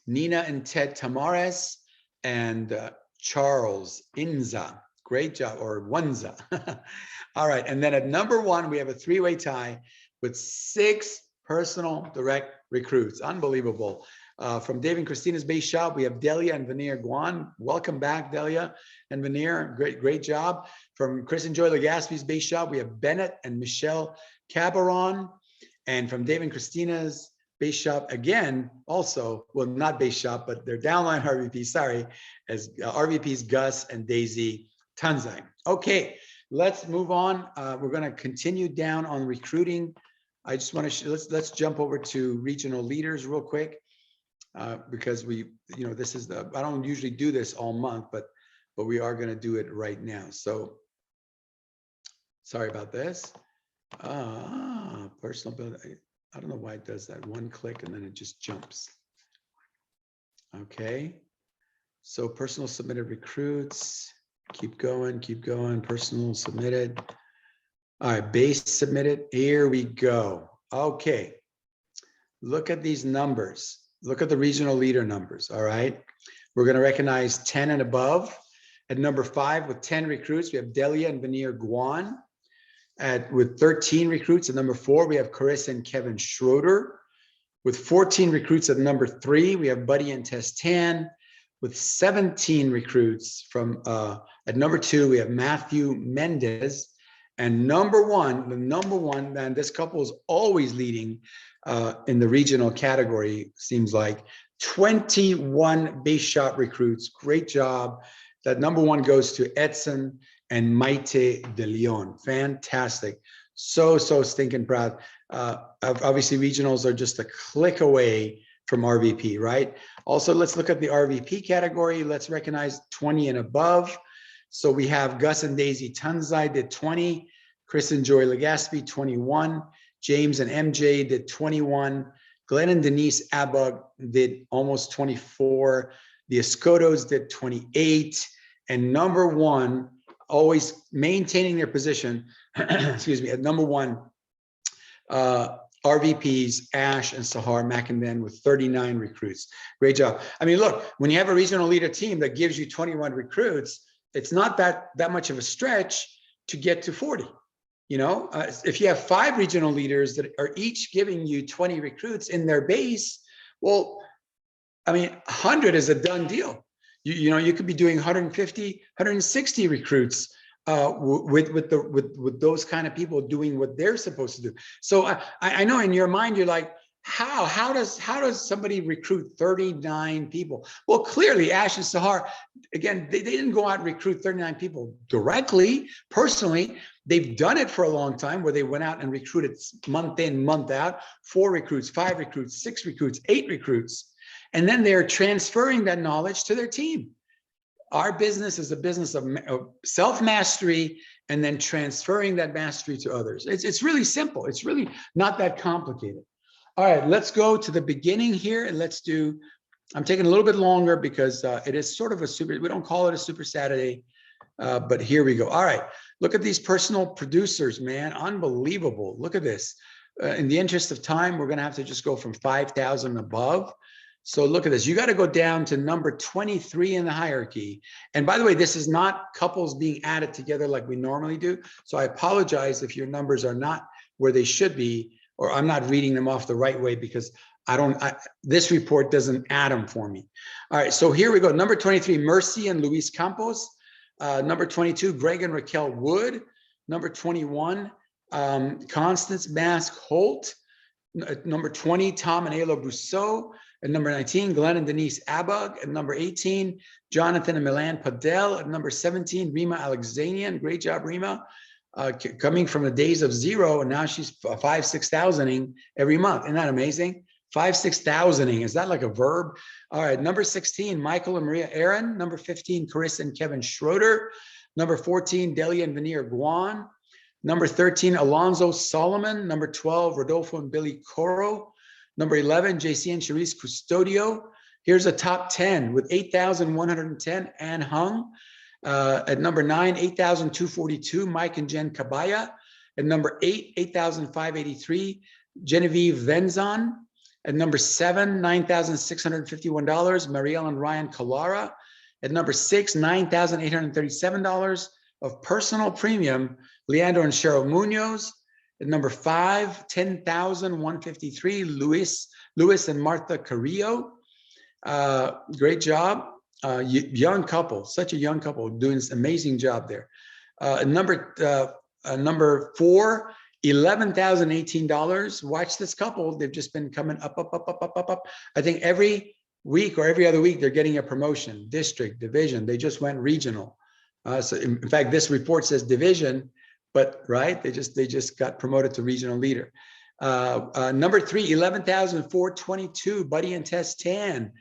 Nina and Ted Tamares, and Charles Inza. Great job, or Wanza. All right, and then at number 1, we have a 3-way tie with 6 personal direct recruits. Unbelievable. From Dave and Christina's base shop, we have Delia and Veneer Guan. Welcome back, Delia and Veneer. Great job. From Chris and Joy Legaspi's base shop, we have Bennett and Michelle Cabaron. And from Dave and Christina's base shop, again, also, well, not base shop, but their downline RVP, sorry, as RVPs Gus and Daisy Tanzai. Okay, let's move on. We're going to continue down on recruiting. I just want to, let's jump over to regional leaders real quick. Because this is I don't usually do this all month, but we are going to do it right now. So sorry about this. Personal build. I don't know why it does that. 1 click and then it just jumps. Okay. So personal submitted recruits. Keep going. Personal submitted. All right. Base submitted. Here we go. Okay. Look at these numbers. Look at the regional leader numbers, all right? We're gonna recognize 10 and above. At number 5 with 10 recruits, we have Delia and Veneer Guan. With 13 recruits at number 4, we have Carissa and Kevin Schroeder. With 14 recruits at number 3, we have Buddy and Tess Tan. With 17 recruits at number 2, we have Matthew Mendez. And number 1, and this couple is always leading in the regional category, seems like 21 base shop recruits. Great job. That number 1 goes to Edson and Maite de Leon. Fantastic. So stinking proud. Obviously, regionals are just a click away from RVP, right? Also, let's look at the RVP category. Let's recognize 20 and above. So we have Gus and Daisy Tanzai did 20, Chris and Joy Legaspi 21, James and MJ did 21, Glenn and Denise Abug did almost 24, the Escotos did 28, and number 1, always maintaining their position, excuse me, at number 1, RVPs, Ash and Sahar Mackindan with 39 recruits. Great job. I mean, look, when you have a regional leader team that gives you 21 recruits, it's not that much of a stretch to get to 40. If you have 5 regional leaders that are each giving you 20 recruits in their base, well, I mean, 100 is a done deal. You could be doing 150, 160 recruits with those kind of people doing what they're supposed to do. So I know in your mind, you're like, How does somebody recruit 39 people? Well, clearly Ash and Sahar, again, they didn't go out and recruit 39 people directly, personally. They've done it for a long time where they went out and recruited month in, month out, 4 recruits, 5 recruits, 6 recruits, 8 recruits. And then they're transferring that knowledge to their team. Our business is a business of self-mastery and then transferring that mastery to others. It's really simple. It's really not that complicated. All right, let's go to the beginning here and let's do, I'm taking a little bit longer because it is sort of a super, we don't call it a Super Saturday, but here we go. All right, look at these personal producers, man, unbelievable. Look at this. In the interest of time, we're gonna have to just go from 5,000 above. So look at this, you gotta go down to number 23 in the hierarchy. And by the way, this is not couples being added together like we normally do. So I apologize if your numbers are not where they should be, or I'm not reading them off the right way because this report doesn't add them for me. All right, so here we go. Number 23, Mercy and Luis Campos. Number 22, Greg and Raquel Wood. Number 21, Constance Mask Holt. Number 20, Tom and Ayla Brousseau. At number 19, Glenn and Denise Abug. At number 18, Jonathan and Milan Padel. At number 17, Rima Alexanian. Great job, Rima. Coming from the days of 0, and now she's 5,000-6,000ing every month. Isn't that amazing? 5,000-6,000ing. Is that like a verb? All right. Number 16, Michael and Maria Aaron. Number 15, Carissa and Kevin Schroeder. Number 14, Delia and Veneer Guan. Number 13, Alonzo Solomon. Number 12, Rodolfo and Billy Coro. Number 11, JC and Cherise Custodio. Here's a top 10 with 8,110, Ann Hung. At number 9, 8,242, Mike and Jen Cabaya. At number 8, 8,583, Genevieve Venzon. At number 7, $9,651, Marielle and Ryan Calara. At number 6, $9,837 of personal premium, Leandro and Cheryl Munoz. At number 5, $10,153, Luis and Martha Carrillo. Great job. Young couple, such a young couple, doing this amazing job there. Number 4, $11,018. Watch this couple. They've just been coming up. I think every week or every other week, they're getting a promotion, district, division. They just went regional. So in fact, this report says division, but right, they just got promoted to regional leader. Number 3, $11,422, Buddy and Tess Tan.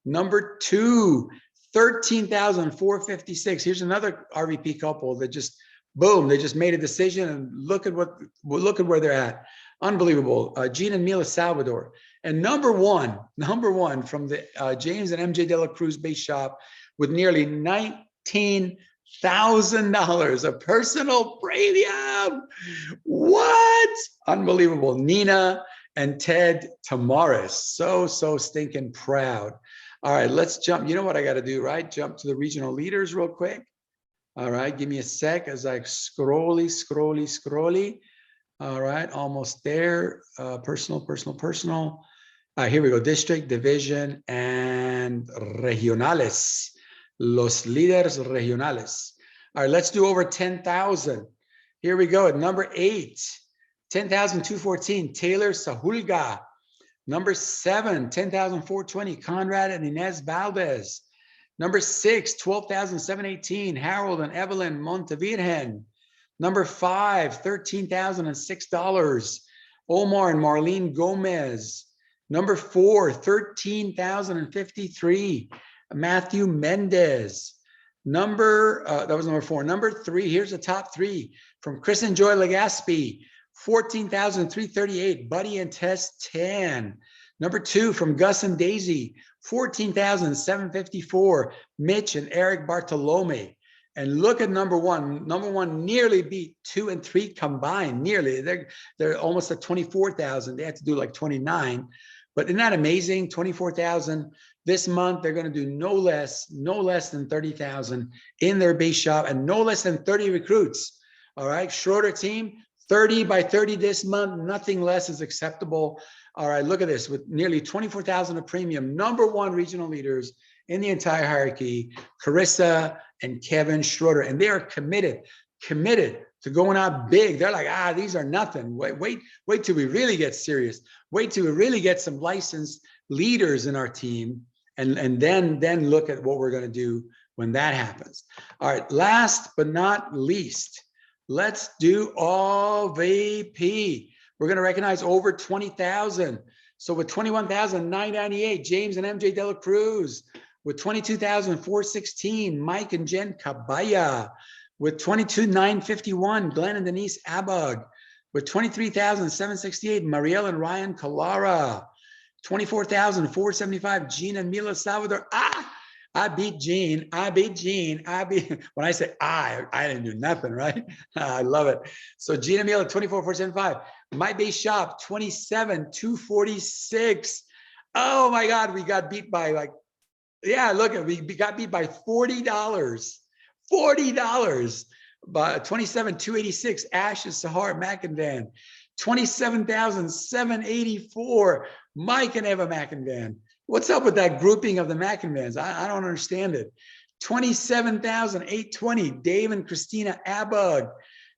Number 2, $13,456. Here's another RVP couple that just, boom, they just made a decision and look at where they're at. Unbelievable. Gene and Mila Salvador. And number one from the James and MJ De La Cruz base shop with nearly $19,000 of personal premium. What? Unbelievable. Nina and Ted Tamaris. So stinking proud. All right, let's jump. You know what I got to do, right? Jump to the regional leaders real quick. All right, give me a sec as I scrolly. All right, almost there. Personal. Here we go. District, division, and regionales. Los líderes regionales. All right, let's do over 10,000. Here we go. At number 8, 10,214, Taylor Sahulga. Number 7, 10,420, Conrad and Inez Valdez. Number 6, 12,718, Harold and Evelyn Montevirgen. Number 5, $13,006, Omar and Marlene Gomez. Number 4, $13,053, Matthew Mendez. That was number 4. Number 3, here's the top 3 from Chris and Joy Legaspi. $14,338, Buddy and Tess Tan. Number 2 from Gus and Daisy, $14,754, Mitch and Eric Bartolome. And look at number 1. Number 1 nearly beat 2 and 3 combined. Nearly. They're almost at 24,000. They had to do like 29. But isn't that amazing? 24,000. This month they're going to do no less than 30,000 in their base shop and no less than 30 recruits. All right, Schroeder team. 30 by 30 this month, nothing less is acceptable. All right, look at this, with nearly 24,000 of premium, number 1 regional leaders in the entire hierarchy, Carissa and Kevin Schroeder, and they are committed to to going out big. They're like, these are nothing. Wait till we really get serious. Wait till we really get some licensed leaders in our team, and then look at what we're going to do when that happens. All right, last but not least, let's do all VP. We're going to recognize over 20,000. So with 21,998, James and MJ Dela Cruz. With 22,416, Mike and Jen Cabaya. With 22,951, Glenn and Denise Abug. With 23,768, Marielle and Ryan Calara. 24,475, Gina and Mila Salvador. I beat Gene. When I say I didn't do nothing, right? I love it. So Gina Mila, 24,475. My base shop, 27,246. Oh my God, we got beat by like, yeah, look, we got beat by $40. $40. By 27,286, Ashes Sahar McInvan. 27,784, Mike and Eva McInvan. What's up with that grouping of the McInvans? I don't understand it. 27,820, Dave and Christina Abug.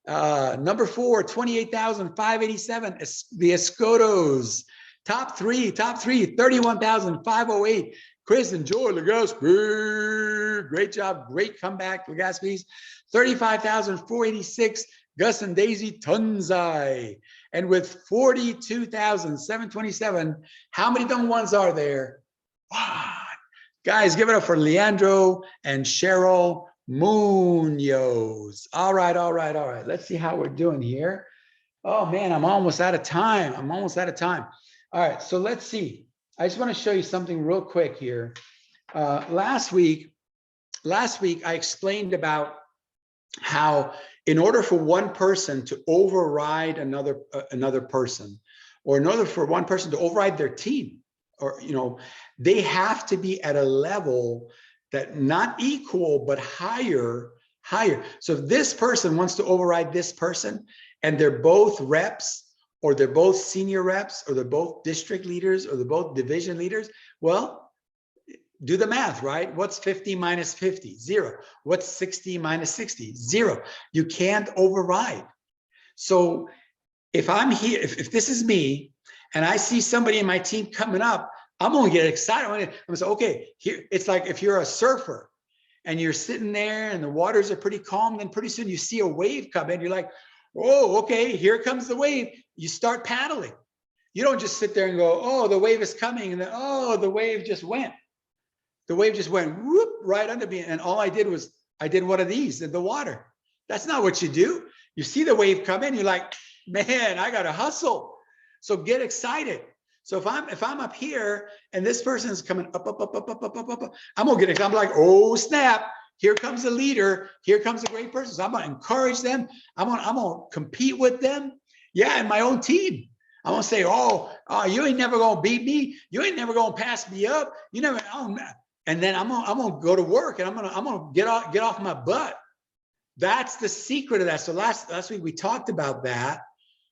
Number 4, 28,587, the Escotos. Top three, 31,508, Chris and Joy Legaspi. Great job, great comeback, Legaspi's. 35,486, Gus and Daisy Tunzai. And with 42,727, how many done ones are there? Wow. Guys, give it up for Leandro and Cheryl Munoz. All right. Let's see how we're doing here. Oh man, I'm almost out of time. All right, so let's see. I just want to show you something real quick here. Last week I explained about how in order for one person to override another person, or in order for one person to override their team, or they have to be at a level that not equal but higher. So if this person wants to override this person and they're both reps, or they're both senior reps, or they're both district leaders, or they're both division leaders, well, do the math, right? What's 50 minus 50? 0. What's 60 minus 60? 0. You can't override. So if I'm here, if this is me, and I see somebody in my team coming up, I'm gonna get excited. I'm gonna say, okay, here, it's like if you're a surfer and you're sitting there and the waters are pretty calm, then pretty soon you see a wave come in, you're like, oh, okay, here comes the wave. You start paddling. You don't just sit there and go, oh, the wave is coming, and then, oh, the wave just went. The wave just went whoop right under me, and all I did was I did one of these in the water. That's not what you do. You see the wave come in, you're like, man, I gotta hustle. So get excited. So if I'm up here and this person is coming up, I'm gonna get excited. I'm like, oh snap! Here comes a leader. Here comes a great person. So I'm gonna encourage them. I'm gonna compete with them. Yeah, in my own team. I'm gonna say, oh, you ain't never gonna beat me. You ain't never gonna pass me up. You never. And then I'm gonna go to work and I'm gonna get off my butt. That's the secret of that. So last week we talked about that.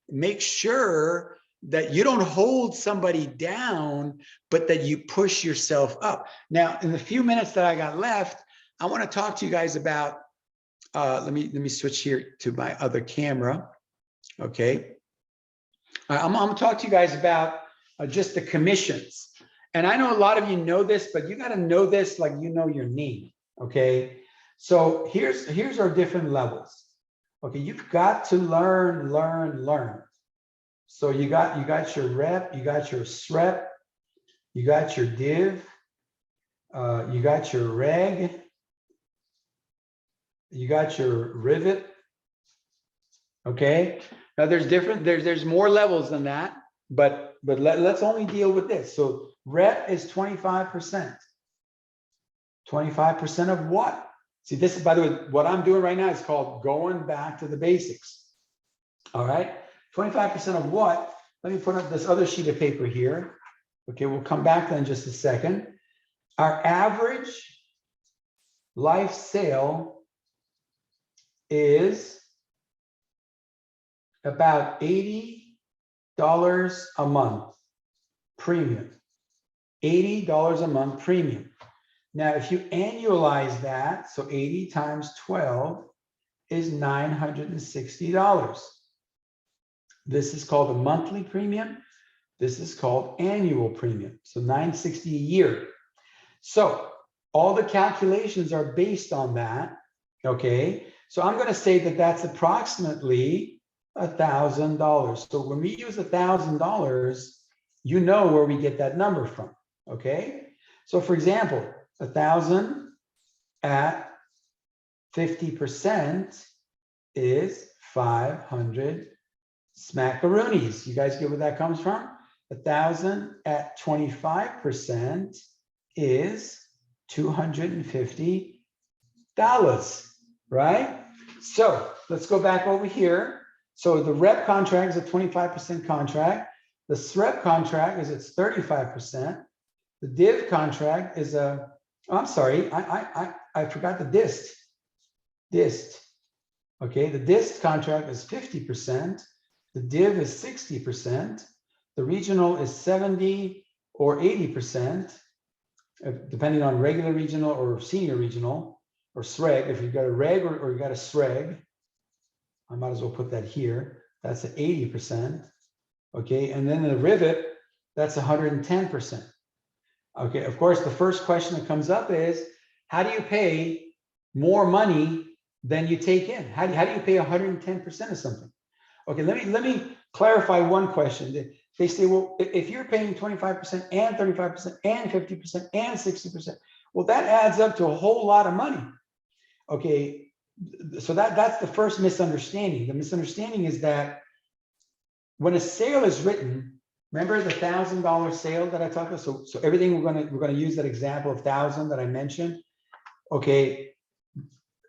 Make sure that you don't hold somebody down, but that you push yourself up. Now, in the few minutes that I got left, I want to talk to you guys about. Let me switch here to my other camera. Okay. I'm going to talk to you guys about just the commissions. And I know a lot of you know this, but you got to know this like you know your name. Okay. So here's our different levels. Okay. You've got to learn. So you got your rep, you got your SREP, you got your div, you got your reg, you got your rivet. Okay. Now there's more levels than that, but let's only deal with this. So rep is 25%. 25% of what? See, this is, by the way, what I'm doing right now is called going back to the basics. All right. 25% of what? Let me put up this other sheet of paper here. Okay, we'll come back then in just a second. Our average life sale is about $80 a month premium. $80 a month premium. Now, if you annualize that, so 80 times 12, is $960. This is called a monthly premium. This is called annual premium. So $960 a year. So all the calculations are based on that. Okay. So I'm going to say that that's approximately $1,000. So when we use $1,000, you know where we get that number from. Okay. So for example, 1,000 at 50% is 500 smackaroonies. You guys get where that comes from? 1,000 at 25% is $250, right? So let's go back over here. So the rep contract is a 25% contract. The SREP contract is it's 35%. The div contract is a, oh, I'm sorry, I forgot the dist. Dist. Okay, the dist contract is 50%. The div is 60%. The regional is 70 or 80%, depending on regular regional or senior regional or SREG. If you've got a reg or you've got a SREG, I might as well put that here. That's at 80%. Okay, and then the rivet, that's 110%. Okay, of course, the first question that comes up is, how do you pay more money than you take in? How do you pay 110% of something? Okay, let me clarify one question. They say, well, if you're paying 25% and 35% and 50% and 60%, well, that adds up to a whole lot of money. Okay, so that's the first misunderstanding. The misunderstanding is that when a sale is written, remember the $1,000 sale that I talked about? So everything we're gonna use that example of 1,000 that I mentioned. Okay,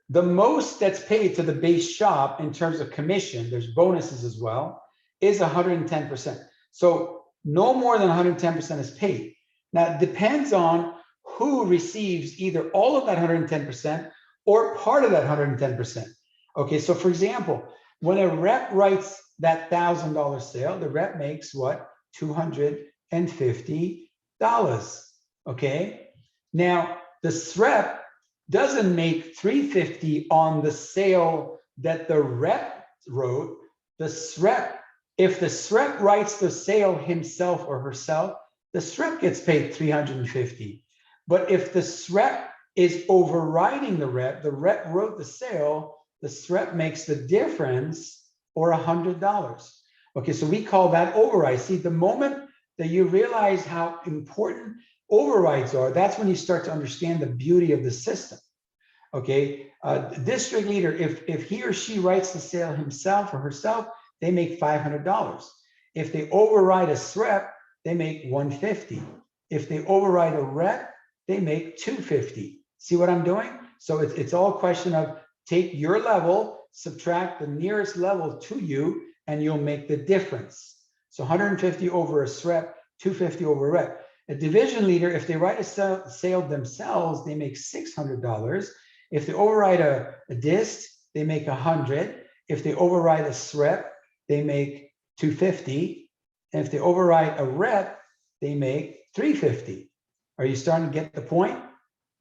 the most that's paid to the base shop in terms of commission, there's bonuses as well, is 110%. So no more than 110% is paid. Now it depends on who receives either all of that 110% or part of that 110%. Okay, so for example, when a rep writes that $1,000 sale, the rep makes what? $250. Okay, now the SREP doesn't make $350 on the sale that the rep wrote. The SREP, if the SREP writes the sale himself or herself, the SREP gets paid $350. But if the SREP is overriding the rep wrote the sale, the SREP makes the difference, or $100. Okay, so we call that override. See, the moment that you realize how important overrides are, that's when you start to understand the beauty of the system. Okay, district leader, if he or she writes the sale himself or herself, they make $500. If they override a SREP, they make $150. If they override a rep, they make $250. See what I'm doing? So it's all a question of take your level, subtract the nearest level to you, and you'll make the difference. So 150 over a SREP, 250 over a rep. A division leader, if they write a sale themselves, they make $600. If they override a dist, they make 100. If they override a SREP, they make 250. And if they override a rep, they make 350. Are you starting to get the point?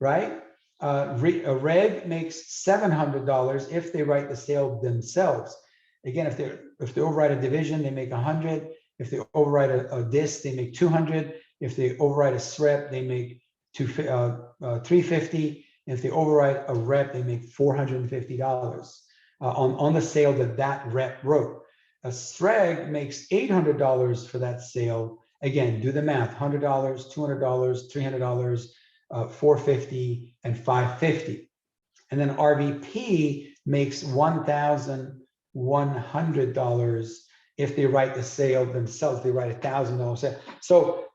Right? A reg makes $700 if they write the sale themselves. Again, if they override a division, they make 100. If they override a dist, they make 200. If they override a SREP, they make 350. And if they override a rep, they make $450 on the sale that rep wrote. A SREG makes $800 for that sale. Again, do the math: $100, $200, $300, $450, and $550. And then RVP makes $1,100 if they write the sale themselves. They write $1,000 sale.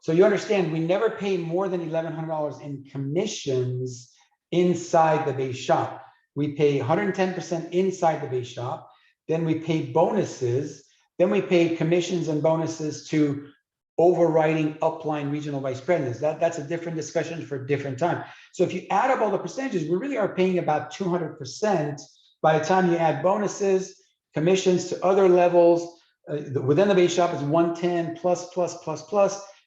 So you understand, we never pay more than $1,100 in commissions inside the base shop. We pay 110% inside the base shop. Then we pay bonuses. Then we pay commissions and bonuses to overriding upline regional vice presidents. That's a different discussion for a different time. So if you add up all the percentages, we really are paying about 200% by the time you add bonuses, commissions to other levels. Within the base shop is 110 plus.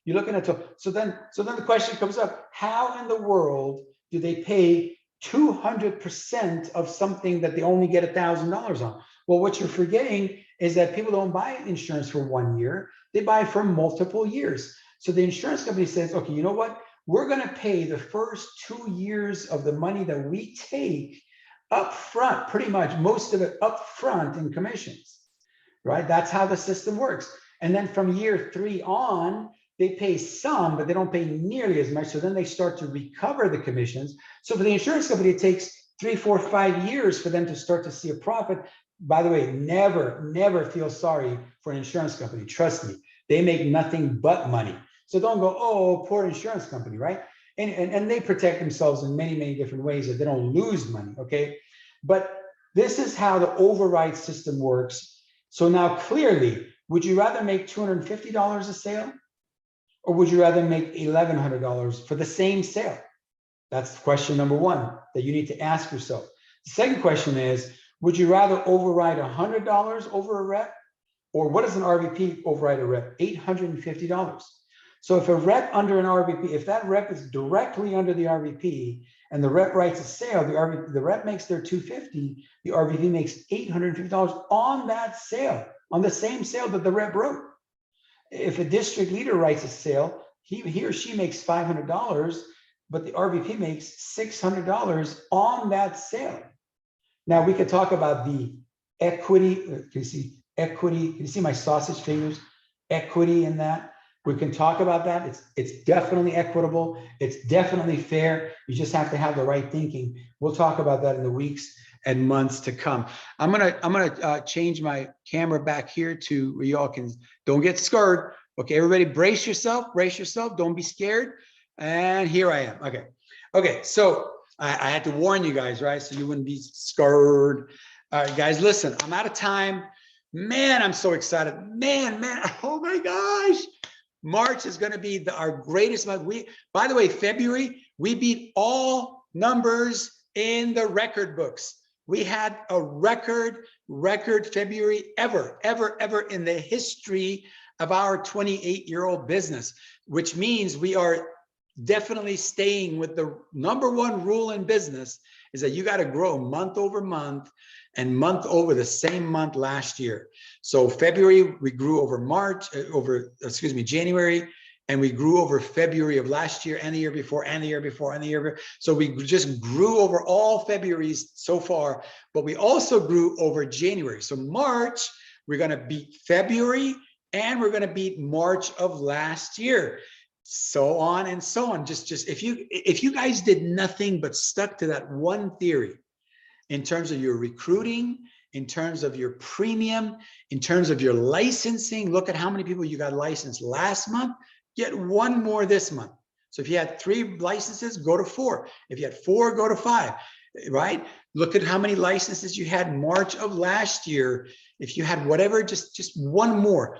You're looking at so then the question comes up: how in the world do they pay 200% of something that they only get $1,000 on. Well, what you're forgetting is that people don't buy insurance for 1 year, they buy it for multiple years. So the insurance company says, okay, you know what? We're going to pay the first 2 years of the money that we take up front, pretty much most of it up front in commissions, right? That's how the system works. And then from year 3 on, they pay some, but they don't pay nearly as much. So then they start to recover the commissions. So for the insurance company, it takes 3, 4, 5 years for them to start to see a profit. By the way, never feel sorry for an insurance company. Trust me, they make nothing but money. So don't go, oh, poor insurance company, right? And they protect themselves in many, many different ways that they don't lose money, okay? But this is how the override system works. So now clearly, would you rather make $250 a sale? Or would you rather make $1,100 for the same sale? That's question number one that you need to ask yourself. The second question is, would you rather override $100 over a rep? Or what does an RVP override a rep? $850. So if a rep under an RVP, if that rep is directly under the RVP and the rep writes a sale, the rep makes their $250, the RVP makes $850 on that sale, on the same sale that the rep wrote. If a district leader writes a sale, he or she makes $500, but the RVP makes $600 on that sale. Now we could talk about the equity. Can you see equity? Can you see my sausage fingers? Equity in that. We can talk about that. It's definitely equitable. It's definitely fair. You just have to have the right thinking. We'll talk about that in the weeks and months to come. I'm gonna change my camera back here to where y'all can, don't get scared. Okay, everybody brace yourself, don't be scared. And here I am, okay. So I had to warn you guys, right? So you wouldn't be scared. All right, guys, listen, I'm out of time. Man, I'm so excited. Man, oh my gosh. March is gonna be our greatest month. By the way, February, we beat all numbers in the record books. We had a record February ever in the history of our 28-year-old business, which means we are definitely staying with the number one rule in business is that you got to grow month over month and month over the same month last year. So February, we grew over January, and we grew over February of last year and the year before and the year before and the year before. So we just grew over all Februarys so far, but we also grew over January. So March, we're going to beat February and we're going to beat March of last year. So on and so on. Just if you guys did nothing but stuck to that one theory in terms of your recruiting, in terms of your premium, in terms of your licensing, look at how many people you got licensed last month. Get one more this month. So if you had 3 licenses, go to 4. If you had 4, go to 5, right? Look at how many licenses you had March of last year. If you had whatever, just one more.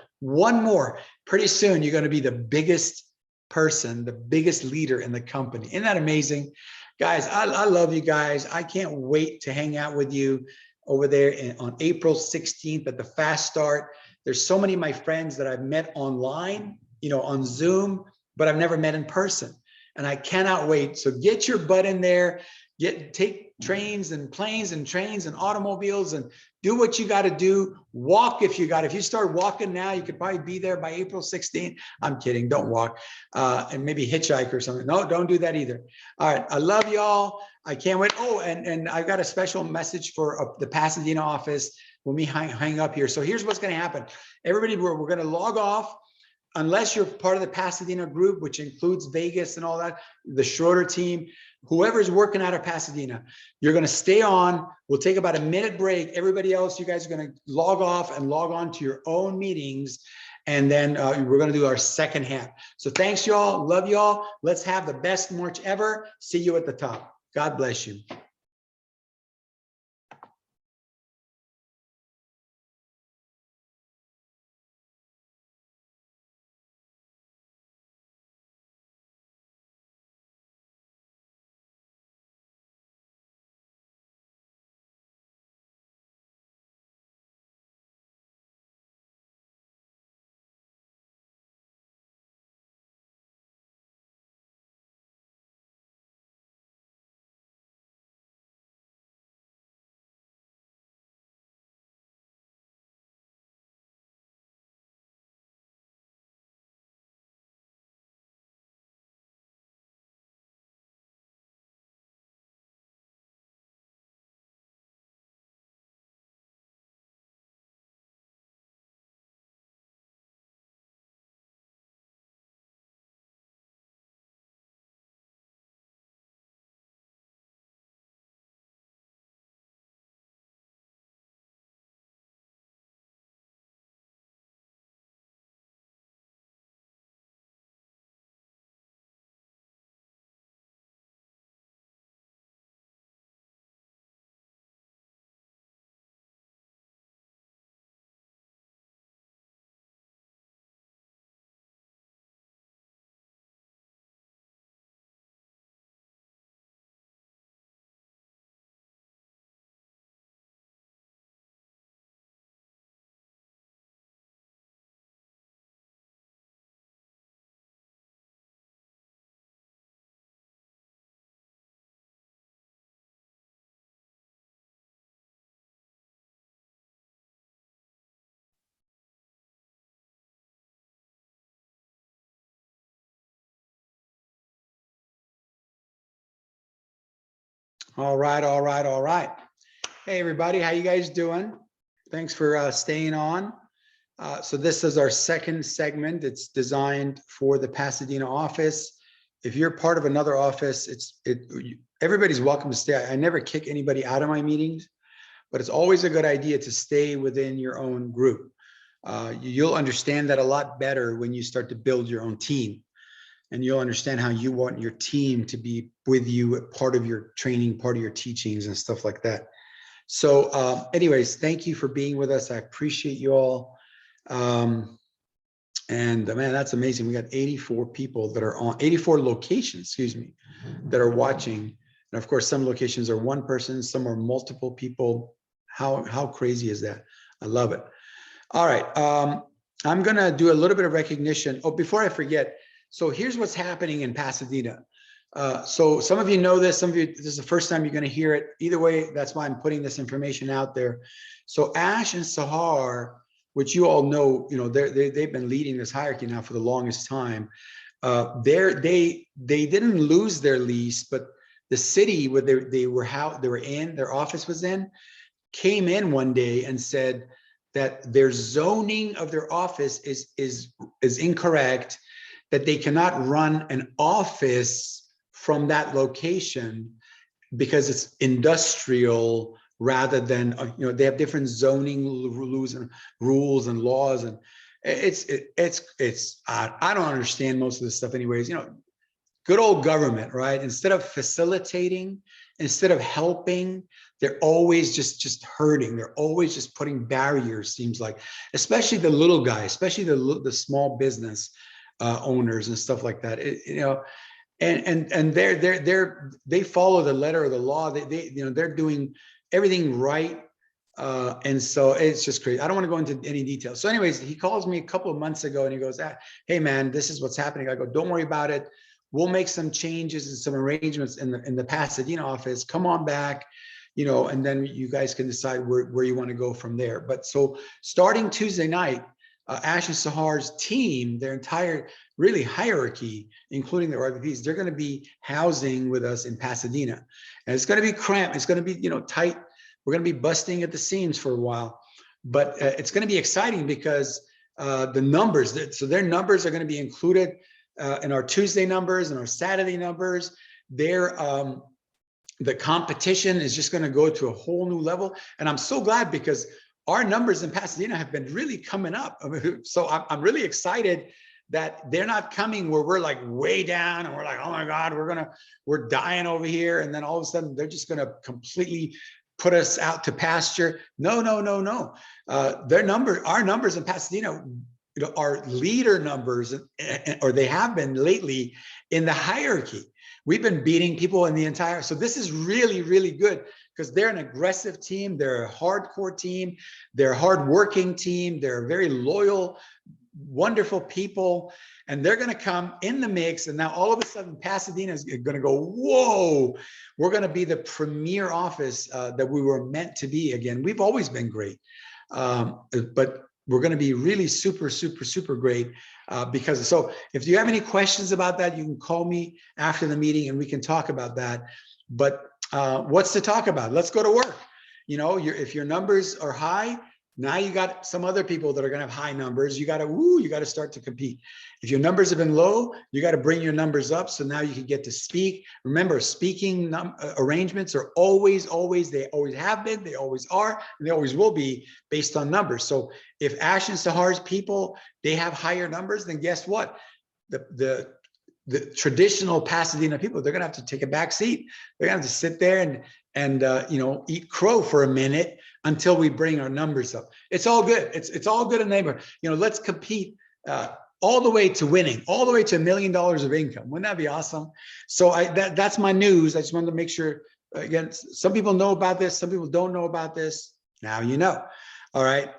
Pretty soon, you're going to be the biggest person, the biggest leader in the company. Isn't that amazing? Guys, I love you guys. I can't wait to hang out with you over there on April 16th at the Fast Start. There's so many of my friends that I've met online, on Zoom, but I've never met in person. And I cannot wait. So get your butt in there, take trains and planes and trains and automobiles and do what you got to do. Walk if you start walking now, you could probably be there by April 16th. I'm kidding. Don't walk. And maybe hitchhike or something. No, don't do that either. All right. I love y'all. I can't wait. Oh, and I got a special message for the Pasadena office when we hang up here. So here's what's going to happen. Everybody, we're going to log off. Unless you're part of the Pasadena group, which includes Vegas and all that, the Schroeder team, whoever's working out of Pasadena, you're going to stay on. We'll take about a minute break. Everybody else, you guys are going to log off and log on to your own meetings. And then we're going to do our second half. So thanks, y'all. Love y'all. Let's have the best March ever. See you at the top. God bless you. All right, all right, all right. Hey, everybody, how you guys doing? Thanks for staying on. So this is our second segment. It's designed for the Pasadena office. If you're part of another office, everybody's welcome to stay. I never kick anybody out of my meetings, but it's always a good idea to stay within your own group. You'll understand that a lot better when you start to build your own team. And you'll understand how you want your team to be with you, part of your training, part of your teachings and stuff like that. So anyways, thank you for being with us. I appreciate you all. And man, that's amazing. We got 84 people that are on, 84 locations, excuse me, that are watching. And of course, some locations are one person, some are multiple people. How crazy is that? I love it. All right. I'm going to do a little bit of recognition. Oh, before I forget, so here's what's happening in Pasadena. So some of you know this, some of you, this is the first time you're going to hear it. Either way, that's why I'm putting this information out there. So Ash and Sahar, which you all know, they've been leading this hierarchy now for the longest time. They didn't lose their lease, but the city where they were in, their office was in, came in one day and said that their zoning of their office is incorrect, that they cannot run an office from that location because it's industrial rather than, they have different zoning rules and laws. And I don't understand most of this stuff anyways. Good old government, right? Instead of facilitating, instead of helping, they're always just hurting. They're always just putting barriers, seems like, especially the little guy, especially the small business owners and stuff like that. And they follow the letter of the law. They're doing everything right. And so it's just crazy. I don't want to go into any details. So anyways, he calls me a couple of months ago and he goes, hey man, this is what's happening. I go, don't worry about it. We'll make some changes and some arrangements in the Pasadena office. Come on back, and then you guys can decide where you want to go from there. But so starting Tuesday night, Ash and Sahar's team, their entire really hierarchy, including their RVPs, they're going to be housing with us in Pasadena. And it's going to be cramped. It's going to be, tight. We're going to be busting at the seams for a while, but it's going to be exciting because the numbers, so their numbers are going to be included in our Tuesday numbers and our Saturday numbers. The competition is just going to go to a whole new level. And I'm so glad because our numbers in Pasadena have been really coming up. So I'm really excited that they're not coming where we're like way down and we're like, oh my God, we're dying over here. And then all of a sudden they're just going to completely put us out to pasture. No. Our numbers in Pasadena, are leader numbers, or they have been lately in the hierarchy. We've been beating people in the entire, so this is really, really good because they're an aggressive team. They're a hardcore team. They're a hardworking team. They're very loyal, wonderful people, and they're going to come in the mix. And now all of a sudden Pasadena is going to go, whoa, we're going to be the premier office that we were meant to be again. We've always been great, but we're going to be really super, super, super great because, so if you have any questions about that, you can call me after the meeting and we can talk about that. But what's to talk about? Let's go to work. If your numbers are high, now you got some other people that are going to have high numbers. You got to start to compete. If your numbers have been low, you got to bring your numbers up. So now you can get to speak. Remember, speaking arrangements are always, they always have been, they always are, and they always will be based on numbers. So if Ash and Sahar's people, they have higher numbers, then guess what? The traditional Pasadena people, they're going to have to take a back seat. They're going to have to sit there and eat crow for a minute until we bring our numbers up. It's all good. It's all good in the neighborhood. Let's compete all the way to winning, all the way to $1 million of income. Wouldn't that be awesome? So that's my news. I just wanted to make sure, again, some people know about this. Some people don't know about this. Now you know. All right.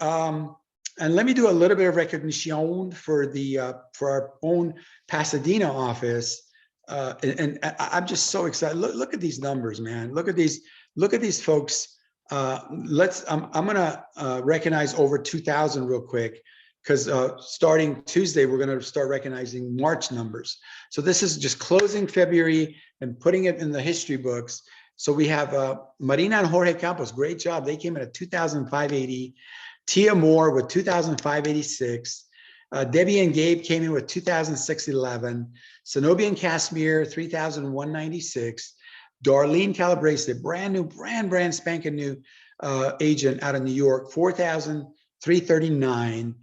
And let me do a little bit of recognition for our own Pasadena office. And I'm just so excited. Look at these numbers, man. Look at these folks. I'm gonna recognize over 2,000 real quick because starting Tuesday, we're gonna start recognizing March numbers. So this is just closing February and putting it in the history books. So we have Marina and Jorge Campos, great job. They came in at 2,580. Tia Moore with 2,586. Debbie and Gabe came in with 2,611. Zenobia and Casimir, 3,196. Darlene Calabrese, brand spanking new agent out of New York, 4,339.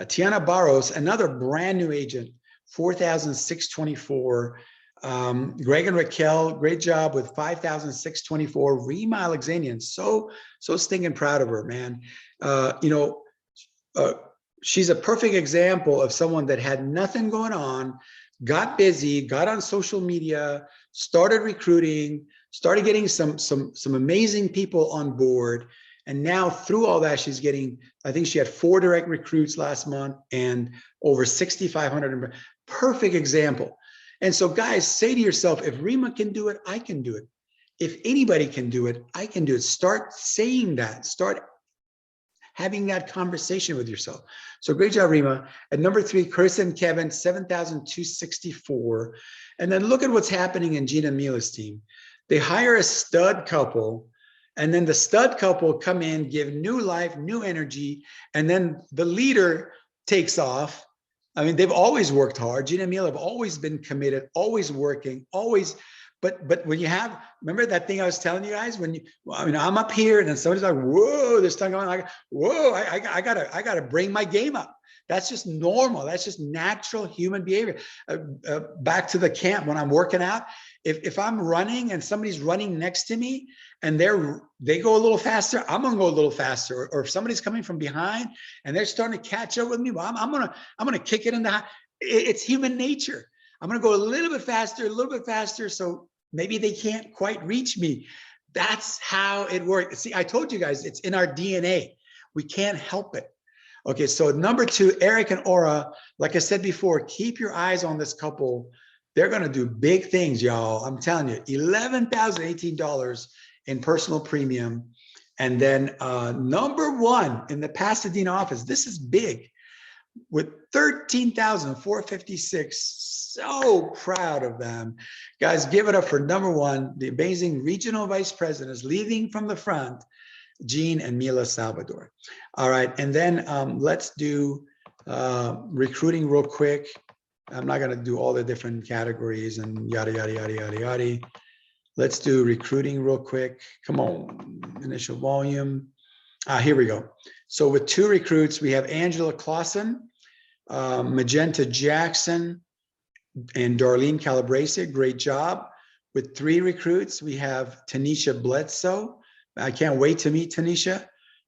Tiana Barros, another brand new agent, 4,624. Greg and Raquel, great job with 5,624. Rima Alexanian, so stinking proud of her, man. She's a perfect example of someone that had nothing going on, got busy, got on social media, started recruiting, started getting some amazing people on board. And now through all that, she's getting, I think she had 4 direct recruits last month and over 6,500. Perfect example. And so guys, say to yourself, if Rima can do it, I can do it. If anybody can do it, I can do it. Start saying that. Start having that conversation with yourself. So great job, Rima. At number 3, Carissa and Kevin, 7,264. And then look at what's happening in Gina and Mila's team. They hire a stud couple, and then the stud couple come in, give new life, new energy, and then the leader takes off. I mean, they've always worked hard. Gina and Mila have always been committed, always working, always. But when you have, remember that thing I was telling you guys, when you, I mean, I'm up here and then somebody's like, whoa, there's something going on. Like, whoa, I gotta bring my game up. That's just normal. That's just natural human behavior. Back to the camp when I'm working out, if I'm running and somebody's running next to me and they go a little faster, I'm gonna go a little faster. Or if somebody's coming from behind and they're starting to catch up with me, well, I'm gonna kick it in the. It's human nature. I'm gonna go a little bit faster. So maybe they can't quite reach me. That's how it works. See, I told you guys, it's in our DNA. We can't help it. Okay, so number 2, Eric and Aura, like I said before, keep your eyes on this couple. They're gonna do big things, y'all. I'm telling you, $11,018 in personal premium. And then number 1 in the Pasadena office, this is big, with 13,456. So proud of them. Guys, give it up for number 1, the amazing regional vice presidents leading from the front, Jean and Mila Salvador. All right, and then let's do recruiting real quick. I'm not gonna do all the different categories and yada, yada, yada, yada, yada. Let's do recruiting real quick. Come on, initial volume. Here we go. So with 2 recruits, we have Angela Clausen, Magenta Jackson, and Darlene Calabrese. Great job. With 3 recruits, we have Tanisha Bledsoe. I can't wait to meet Tanisha.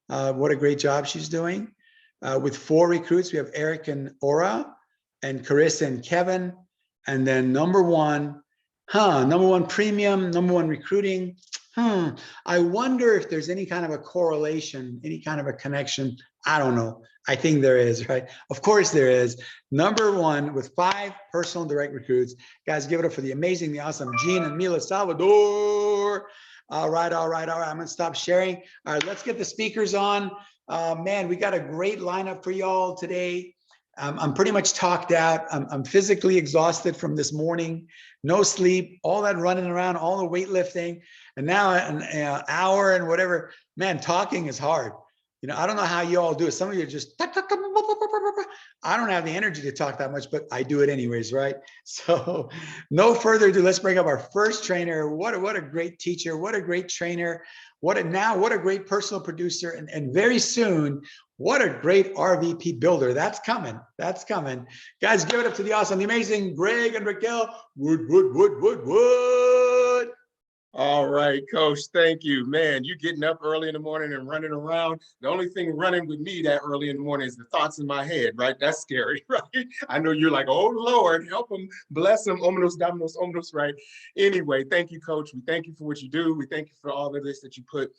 What a great job she's doing. With 4 recruits, we have Eric and Aura, and Carissa and Kevin. And then number 1 premium, number 1 recruiting. I wonder if there's any kind of a correlation, any kind of a connection. I don't know. I think there is, right? Of course there is. Number 1 with 5 personal direct recruits. Guys, give it up for the amazing, the awesome Jean and Mila Salvador. All right. I'm gonna stop sharing. All right, let's get the speakers on. Man, we got a great lineup for y'all today. I'm pretty much talked out. I'm physically exhausted from this morning. No sleep, all that running around, all the weightlifting, and now an hour and whatever. Man, talking is hard. You know, I don't know how you all do it. Some of you are just, I don't have the energy to talk that much, but I do it anyways, right? So no further ado, let's bring up our first trainer. What a great teacher. What a great trainer. What a great personal producer. And very soon, what a great RVP builder. That's coming. That's coming. Guys, give it up to the awesome, the amazing Greg and Raquel. Wood. All right, Coach, thank you. Man, you getting up early in the morning and running around. The only thing running with me that early in the morning is the thoughts in my head, right? That's scary, right? I know you're like, oh, Lord, help them, bless them, omenos, dominos, omenos, right? Anyway, thank you, Coach. We thank you for what you do. We thank you for all of this that you put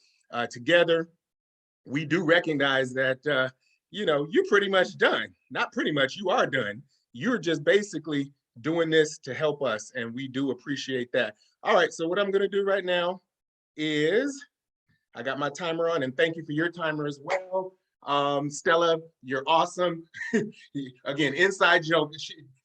together. We do recognize that, you know, you're pretty much done. Not pretty much, you are done. You're just basically doing this to help us, and we do appreciate that. All right, so what I'm gonna do right now is, I got my timer on, and thank you for your timer as well. Stella, you're awesome. Again, inside joke,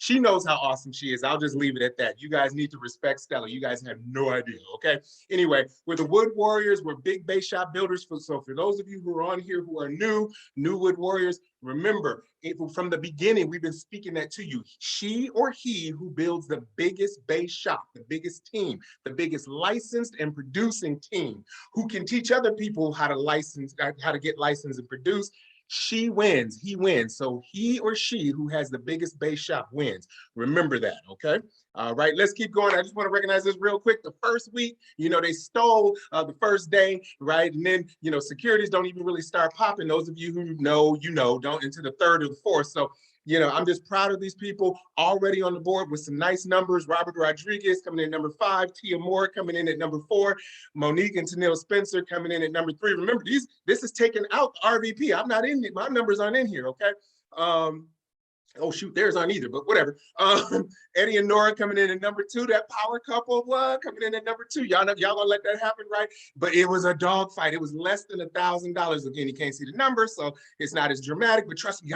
She knows how awesome she is. I'll just leave it at that. You guys need to respect Stella. You guys have no idea, okay? Anyway, we're the Wood Warriors. We're big base shop builders. So for those of you who are on here who are new Wood Warriors, remember, from the beginning, we've been speaking that to you. She or he who builds the biggest base shop, the biggest team, the biggest licensed and producing team, who can teach other people how to license, how to get licensed and produce, she wins, he wins. So he or she who has the biggest base shop wins. Remember that, okay? All right, let's keep going. I just want to recognize this real quick. The first week, they stole the first day, right? And then, securities don't even really start popping. Those of you who know, don't into the third or the fourth. So, I'm just proud of these people already on the board with some nice numbers. Robert Rodriguez coming in at number 5, Tia Moore coming in at number 4, Monique and Tennille Spencer coming in at number 3. Remember, this is taking out the RVP. I'm not in it. My numbers aren't in here, okay? Oh shoot, theirs aren't either, but whatever. Eddie and Nora coming in at number 2. That power couple coming in at number 2. Y'all gonna let that happen, right? But it was a dog fight. It was less than $1,000. Again, you can't see the number, so it's not as dramatic. But trust me,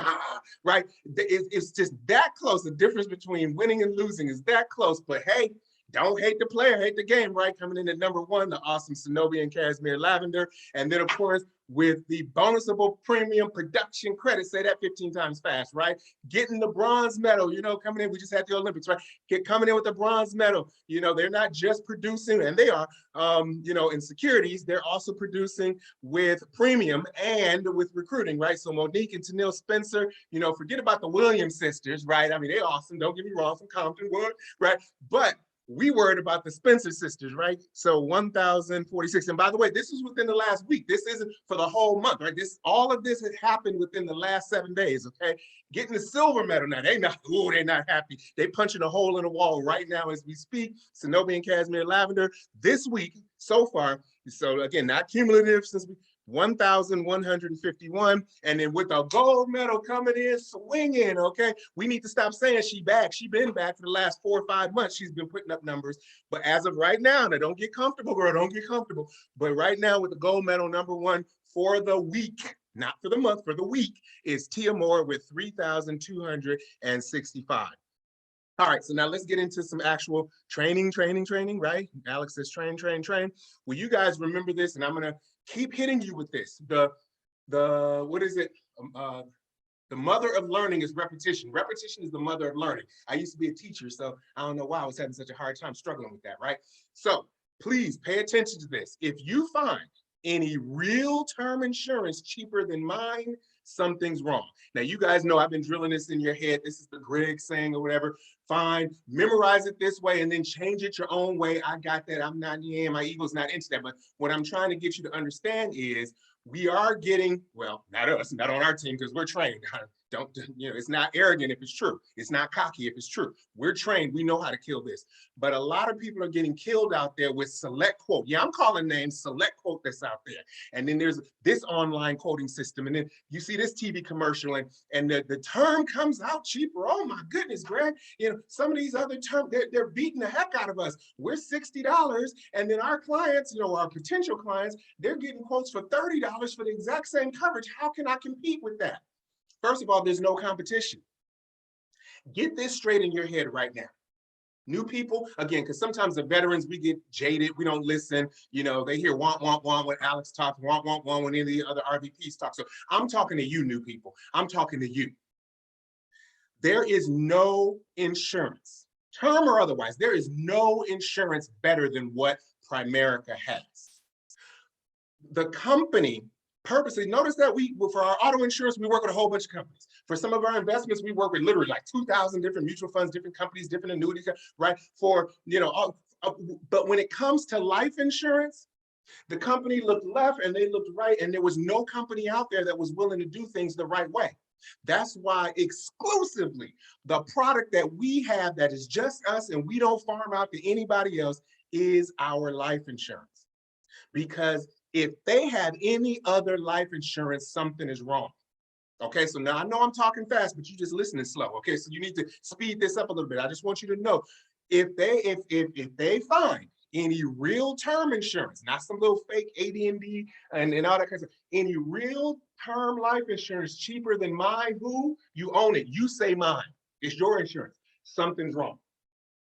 right? It's just that close. The difference between winning and losing is that close. But hey, don't hate the player, hate the game, right? Coming in at number 1, the awesome Zenobia and Casimir Lavender, and then of course, with the bonusable premium production credit, say that 15 times fast, right? Getting the bronze medal, coming in, we just had the Olympics, right? Coming in with the bronze medal, they're not just producing, and they are, in securities, they're also producing with premium and with recruiting, right? So Monique and Tennille Spencer, forget about the Williams sisters, right? I mean, they're awesome, don't get me wrong, from Compton Wood, right? But we worried about the Spencer sisters, right? So 1,046. And by the way, this is within the last week. This isn't for the whole month, right? All of this has happened within the last 7 days, okay? Getting the silver medal now, they're not happy. They punching a hole in the wall right now as we speak. Zenobia and Casimir Lavender this week so far. So again, not cumulative since 1,151, and then with a gold medal coming in swinging, okay? We need to stop saying she back. She been back for the last 4 or 5 months. She's been putting up numbers, but as of right now don't get comfortable, girl, don't get comfortable. But right now with the gold medal, number 1 for the week, not for the month, for the week, is Tia Moore with 3,265. All right, so now let's get into some actual training, right? Alex says train. Well, you guys remember this, and I'm gonna keep hitting you with this. The what is it? The mother of learning is repetition. Repetition is the mother of learning. I used to be a teacher, so I don't know why I was having such a hard time struggling with that, right? So please pay attention to this. If you find any real term insurance cheaper than mine, something's wrong. Now, you guys know I've been drilling this in your head. This is the Greg saying or whatever. Fine, memorize it this way and then change it your own way. I got that. I'm not, my ego's not into that. But what I'm trying to get you to understand is we are getting, well, not us, not on our team, because we're trained. It's not arrogant if it's true. It's not cocky if it's true. We're trained. We know how to kill this. But a lot of people are getting killed out there with select quote. Yeah, I'm calling names, select quote that's out there. And then there's this online quoting system. And then you see this TV commercial and the term comes out cheaper. Oh my goodness, Greg. Some of these other terms, they're beating the heck out of us. We're $60. And then our clients, our potential clients, they're getting quotes for $30 for the exact same coverage. How can I compete with that? First of all, there's no competition. Get this straight in your head right now. New people, again, because sometimes the veterans, we get jaded, we don't listen, they hear want when Alex talks, want when any of the other RVPs talk. So I'm talking to you, new people. I'm talking to you. There is no insurance, term or otherwise, there is no insurance better than what Primerica has. The company purposely, notice that for our auto insurance, we work with a whole bunch of companies. For some of our investments, we work with literally like 2,000 different mutual funds, different companies, different annuities, right? But when it comes to life insurance, the company looked left and they looked right, and there was no company out there that was willing to do things the right way. That's why exclusively the product that we have that is just us and we don't farm out to anybody else is our life insurance. Because if they have any other life insurance, something is wrong. Okay, so now I know I'm talking fast, but you just listening slow. Okay, so you need to speed this up a little bit. I just want you to know, if they find any real term insurance, not some little fake AD&D and all that kind of stuff, any real term life insurance cheaper than mine, you own it. You say mine. It's your insurance. something's wrong.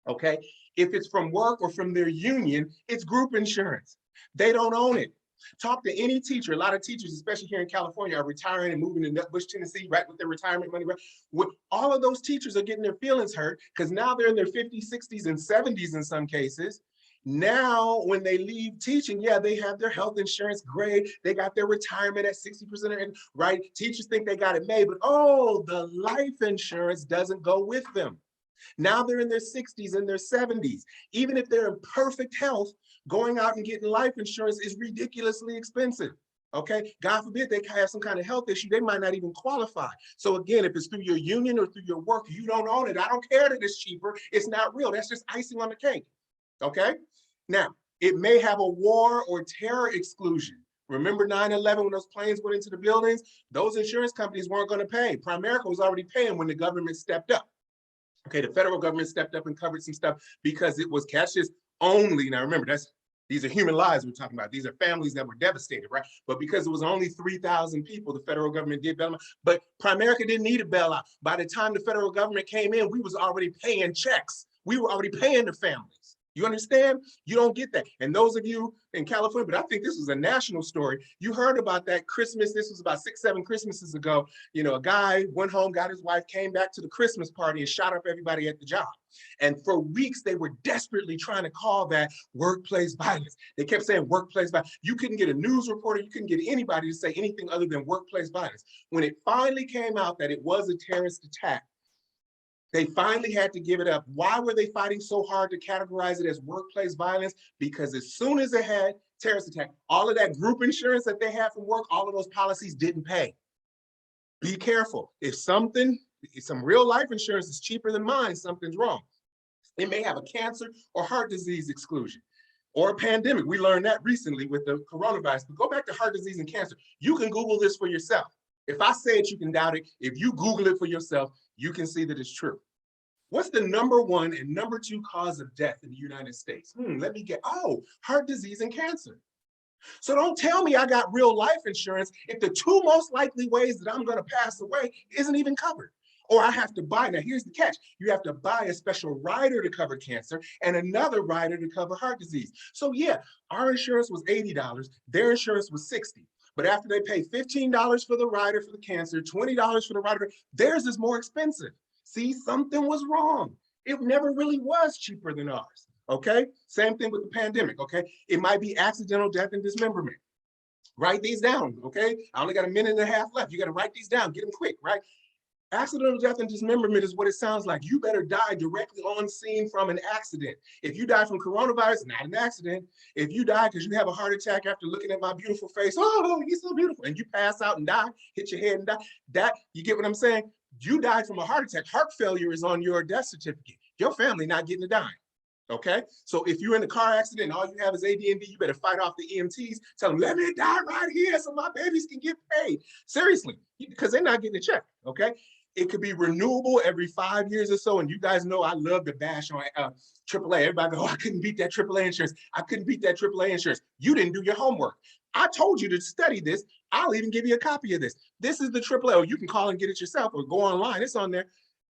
Okay. If it's from work or from their union, it's group insurance. They don't own it. Talk to any teacher. A lot of teachers, especially here in California, are retiring and moving to Nutbush, Tennessee, right, with their retirement money. Right? With all of those teachers are getting their feelings hurt because now they're in their 50s, 60s, and 70s in some cases. Now, when they leave teaching, yeah, they have their health insurance, great. They got their retirement at 60%, right? Teachers think they got it made, but oh, the life insurance doesn't go with them. Now they're in their 60s and their 70s. Even if they're in perfect health, going out and getting life insurance is ridiculously expensive. Okay, God forbid they have some kind of health issue, they might not even qualify. So again, if it's through your union or through your work, you don't own it. I don't care that it's cheaper. It's not real. That's just icing on the cake. Okay, now it may have a war or terror exclusion. Remember 9/11 when those planes went into the buildings? Those insurance companies weren't going to pay. Primerica was already paying when the government stepped up. Okay, the federal government stepped up and covered some stuff because it was cashless only. Now remember, these are human lives we're talking about. These are families that were devastated, right? But because it was only 3,000 people, the federal government did bail them out. But Primerica didn't need a bailout. By the time the federal government came in, we was already paying checks. We were already paying the families. You understand? You don't get that. And those of you in California, but I think this was a national story. You heard about that Christmas. This was about 6, 7 Christmases ago. You know, a guy went home, got his wife, came back to the Christmas party and shot up everybody at the job. And for weeks, they were desperately trying to call that workplace violence. They kept saying workplace violence. You couldn't get a news reporter. You couldn't get anybody to say anything other than workplace violence. When it finally came out that it was a terrorist attack, they finally had to give it up. Why were they fighting so hard to categorize it as workplace violence? Because as soon as it had terrorist attack, all of that group insurance that they had from work, all of those policies didn't pay. Be careful. If some real life insurance is cheaper than mine, something's wrong. It may have a cancer or heart disease exclusion or a pandemic. We learned that recently with the coronavirus. But go back to heart disease and cancer. You can Google this for yourself. If I say it, you can doubt it. If you Google it for yourself, you can see that it's true. What's the #1 and #2 cause of death in the United States? Let me get, heart disease and cancer. So don't tell me I got real life insurance if the 2 most likely ways that I'm gonna pass away isn't even covered. Or I have to buy, now here's the catch, you have to buy a special rider to cover cancer and another rider to cover heart disease. So yeah, our insurance was $80, their insurance was $60. But after they pay $15 for the rider for the cancer, $20 for the rider, theirs is more expensive. See, something was wrong. It never really was cheaper than ours, okay? Same thing with the pandemic, okay? It might be accidental death and dismemberment. Write these down, okay? I only got a minute and a half left. You gotta write these down, get them quick, right? Accidental death and dismemberment is what it sounds like. You better die directly on scene from an accident. If you die from coronavirus, not an accident. If you die because you have a heart attack after looking at my beautiful face, oh, you're so beautiful, and you pass out and die, hit your head and die, that, you get what I'm saying? You died from a heart attack. Heart failure is on your death certificate. Your family not getting a dime. Okay, so if you're in a car accident and all you have is AD&D, you better fight off the EMTs. Tell them, let me die right here so my babies can get paid. Seriously, because they're not getting a check. Okay, it could be renewable every 5 years or so. And you guys know I love to bash on AAA. Everybody go, I couldn't beat that AAA insurance. I couldn't beat that AAA insurance. You didn't do your homework. I told you to study this. I'll even give you a copy of this. This is the AAA. Or you can call and get it yourself or go online. It's on there.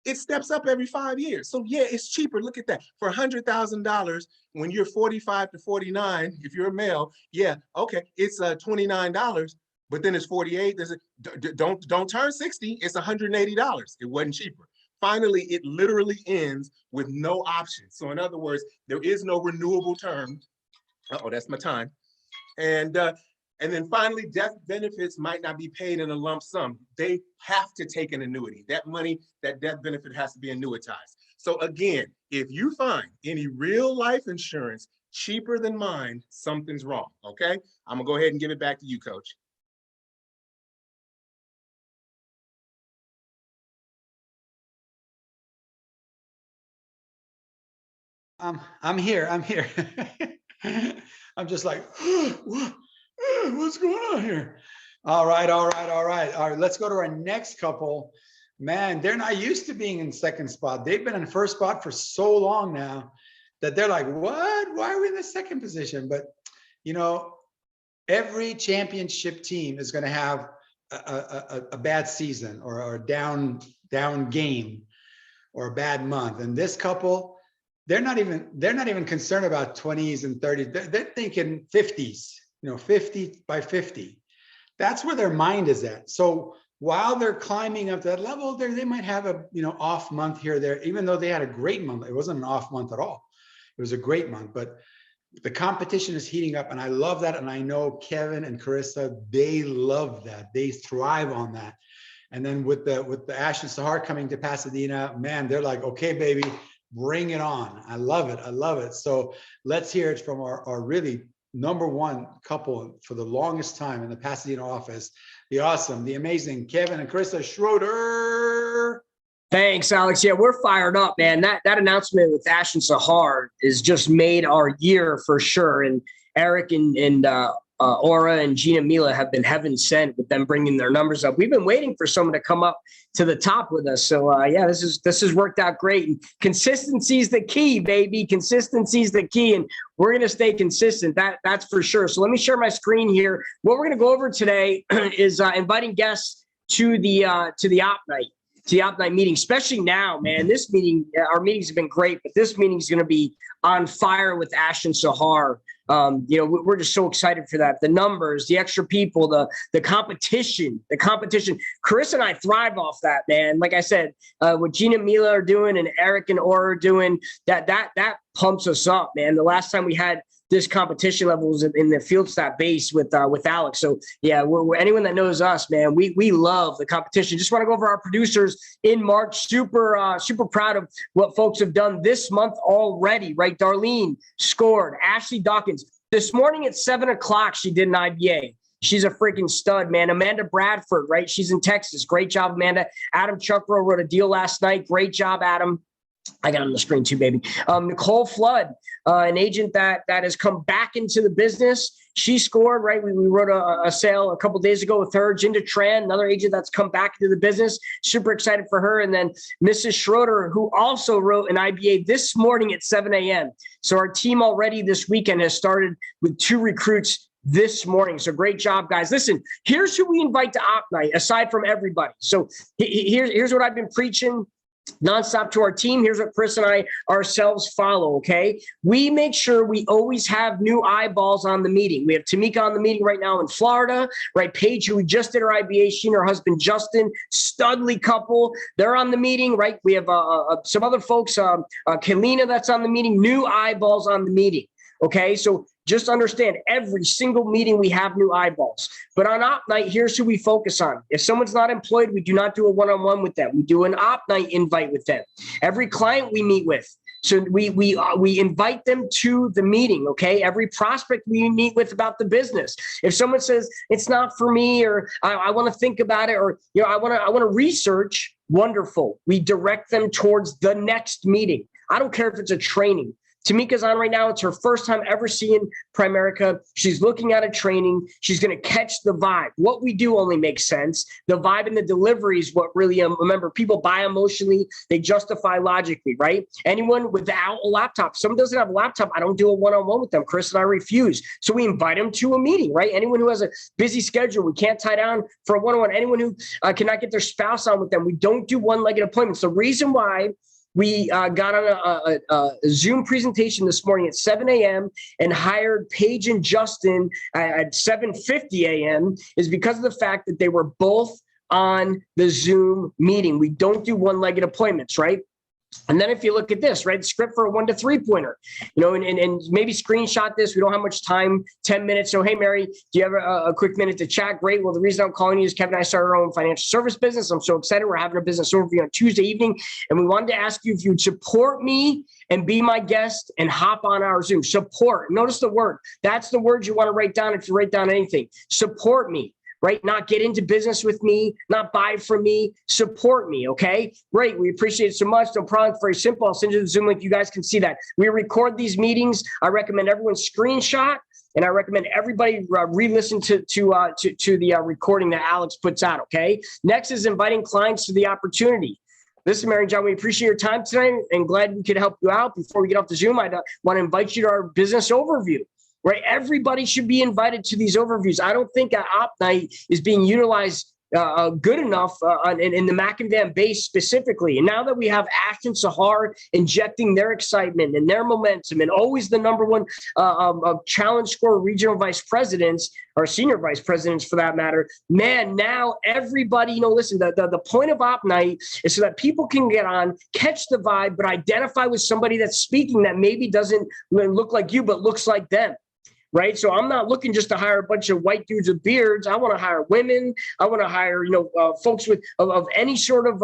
It steps up every 5 years. So yeah, it's cheaper. Look at that. For $100,000 when you're 45 to 49, if you're a male, yeah, okay, it's $29. But then it's 48. There's don't turn 60. It's $180. It wasn't cheaper. Finally, it literally ends with no option. So in other words, there is no renewable term. Uh-oh, that's my time. And then finally, death benefits might not be paid in a lump sum. They have to take an annuity. That money, that death benefit has to be annuitized. So again, if you find any real life insurance cheaper than mine, something's wrong, okay? I'm gonna go ahead and give it back to you, Coach. I'm here. I'm here. I'm just like, what's going on here? All right, all right, all right. All right, let's go to our next couple. Man, they're not used to being in second spot. They've been in first spot for so long now that they're like, what? Why are we in the second position? But, you know, every championship team is going to have a bad season or a down game. or a bad month. And this couple, they're not even concerned about 20s and 30s. They're thinking 50s, 50 by 50. That's where their mind is at. So while they're climbing up that level, they might have a off month here or there, even though they had a great month. It wasn't an off month at all. It was a great month, but the competition is heating up, and I love that. And I know Kevin and Carissa, they love that. They thrive on that. And then with the Ash and Sahar coming to Pasadena, man, they're like, okay, baby, bring it on. I love it. I love it. So let's hear it from our really number one couple for the longest time in the Pasadena office, the awesome, the amazing Kevin and Carissa Schroeder. Thanks, Alex. Yeah, we're fired up, man. That announcement with Ash and Sahar has just made our year for sure. And Eric and Aura and Gina Mila have been heaven sent with them bringing their numbers up. We've been waiting for someone to come up to the top with us. So yeah, this has worked out great. And consistency is the key, baby. Consistency is the key, and we're going to stay consistent. That's for sure. So let me share my screen here. What we're going to go over today is inviting guests to the op night. To the op night meeting, especially now, man. This meeting, our meetings have been great, but this meeting is going to be on fire with Ash and Sahar. We're just so excited for that. The numbers, the extra people, the competition. Chris and I thrive off that, man. Like I said, what Gina and Mila are doing and Eric and Aura are doing, that pumps us up, man. The last time we had this competition level was in the field stat base with Alex. So yeah, we're anyone that knows us, man, we love the competition. Just want to go over our producers in March. Super proud of what folks have done this month already, right? Darlene scored. Ashley Dawkins this morning at 7:00, she did an IBA. She's a freaking stud, man. Amanda Bradford, right? She's in Texas. Great job, Amanda. Adam Chuckrow wrote a deal last night. Great job, Adam. I got on the screen too, baby. Nicole Flood, an agent that has come back into the business. She scored, right? We wrote a sale a couple days ago with her. Jinda Tran, another agent that's come back into the business. Super excited for her. And then Mrs. Schroeder, who also wrote an IBA this morning at 7 a.m. So our team already this weekend has started with 2 recruits this morning. So great job, guys. Listen, here's who we invite to op night, aside from everybody. So here's what I've been preaching nonstop to our team. Here's what Chris and I ourselves follow, okay? We make sure we always have new eyeballs on the meeting. We have Tamika on the meeting right now in Florida, right? Paige, who we just did her IBA, she and her husband, Justin, studly couple. They're on the meeting, right? We have some other folks, Kalina that's on the meeting, new eyeballs on the meeting, okay? So just understand, every single meeting we have new eyeballs. But on op night, here's who we focus on. If someone's not employed, we do not do a one-on-one with them. We do an op night invite with them. Every client we meet with. So we invite them to the meeting, okay? Every prospect we meet with about the business. If someone says it's not for me, or I want to think about it, or I want to research, wonderful. We direct them towards the next meeting. I don't care if it's a training. Tamika's on right now. It's her first time ever seeing Primerica. She's looking at a training. She's going to catch the vibe. What we do only makes sense. The vibe and the delivery is what really, remember, people buy emotionally. They justify logically, right? Anyone without a laptop, someone doesn't have a laptop, I don't do a one-on-one with them. Chris and I refuse. So we invite them to a meeting, right? Anyone who has a busy schedule, we can't tie down for a one-on-one. Anyone who cannot get their spouse on with them, we don't do one-legged appointments. The reason why we got on a Zoom presentation this morning at 7 a.m. and hired Paige and Justin at 7:50 a.m. is because of the fact that they were both on the Zoom meeting. We don't do one-legged appointments, right? And then if you look at this, right, the script for a 1 to 3 pointer, and maybe screenshot this. We don't have much time, 10 minutes. So, hey, Mary, do you have a quick minute to chat? Great. Well, the reason I'm calling you is Kevin and I started our own financial service business. I'm so excited. We're having a business overview on Tuesday evening. And we wanted to ask you if you'd support me and be my guest and hop on our Zoom. Support. Notice the word. That's the word you want to write down if you write down anything. Support me. Right? Not get into business with me, not buy from me, support me. Okay. Great. We appreciate it so much. No problem. It's very simple. I'll send you the Zoom link. You guys can see that. We record these meetings. I recommend everyone screenshot, and I recommend everybody re-listen to the recording that Alex puts out. Okay. Next is inviting clients to the opportunity. Listen, Mary John, we appreciate your time tonight and glad we could help you out. Before we get off the Zoom, I want to invite you to our business overview. Right? Everybody should be invited to these overviews. I don't think op night is being utilized good enough in the Mac and Van base specifically. And now that we have Ashton Sahar injecting their excitement and their momentum and always the number one challenge score regional vice presidents or senior vice presidents for that matter, man, now everybody, listen, the point of Op Night is so that people can get on, catch the vibe, but identify with somebody that's speaking that maybe doesn't look like you, but looks like them. Right. So I'm not looking just to hire a bunch of white dudes with beards. I want to hire women. I want to hire, folks with of any sort of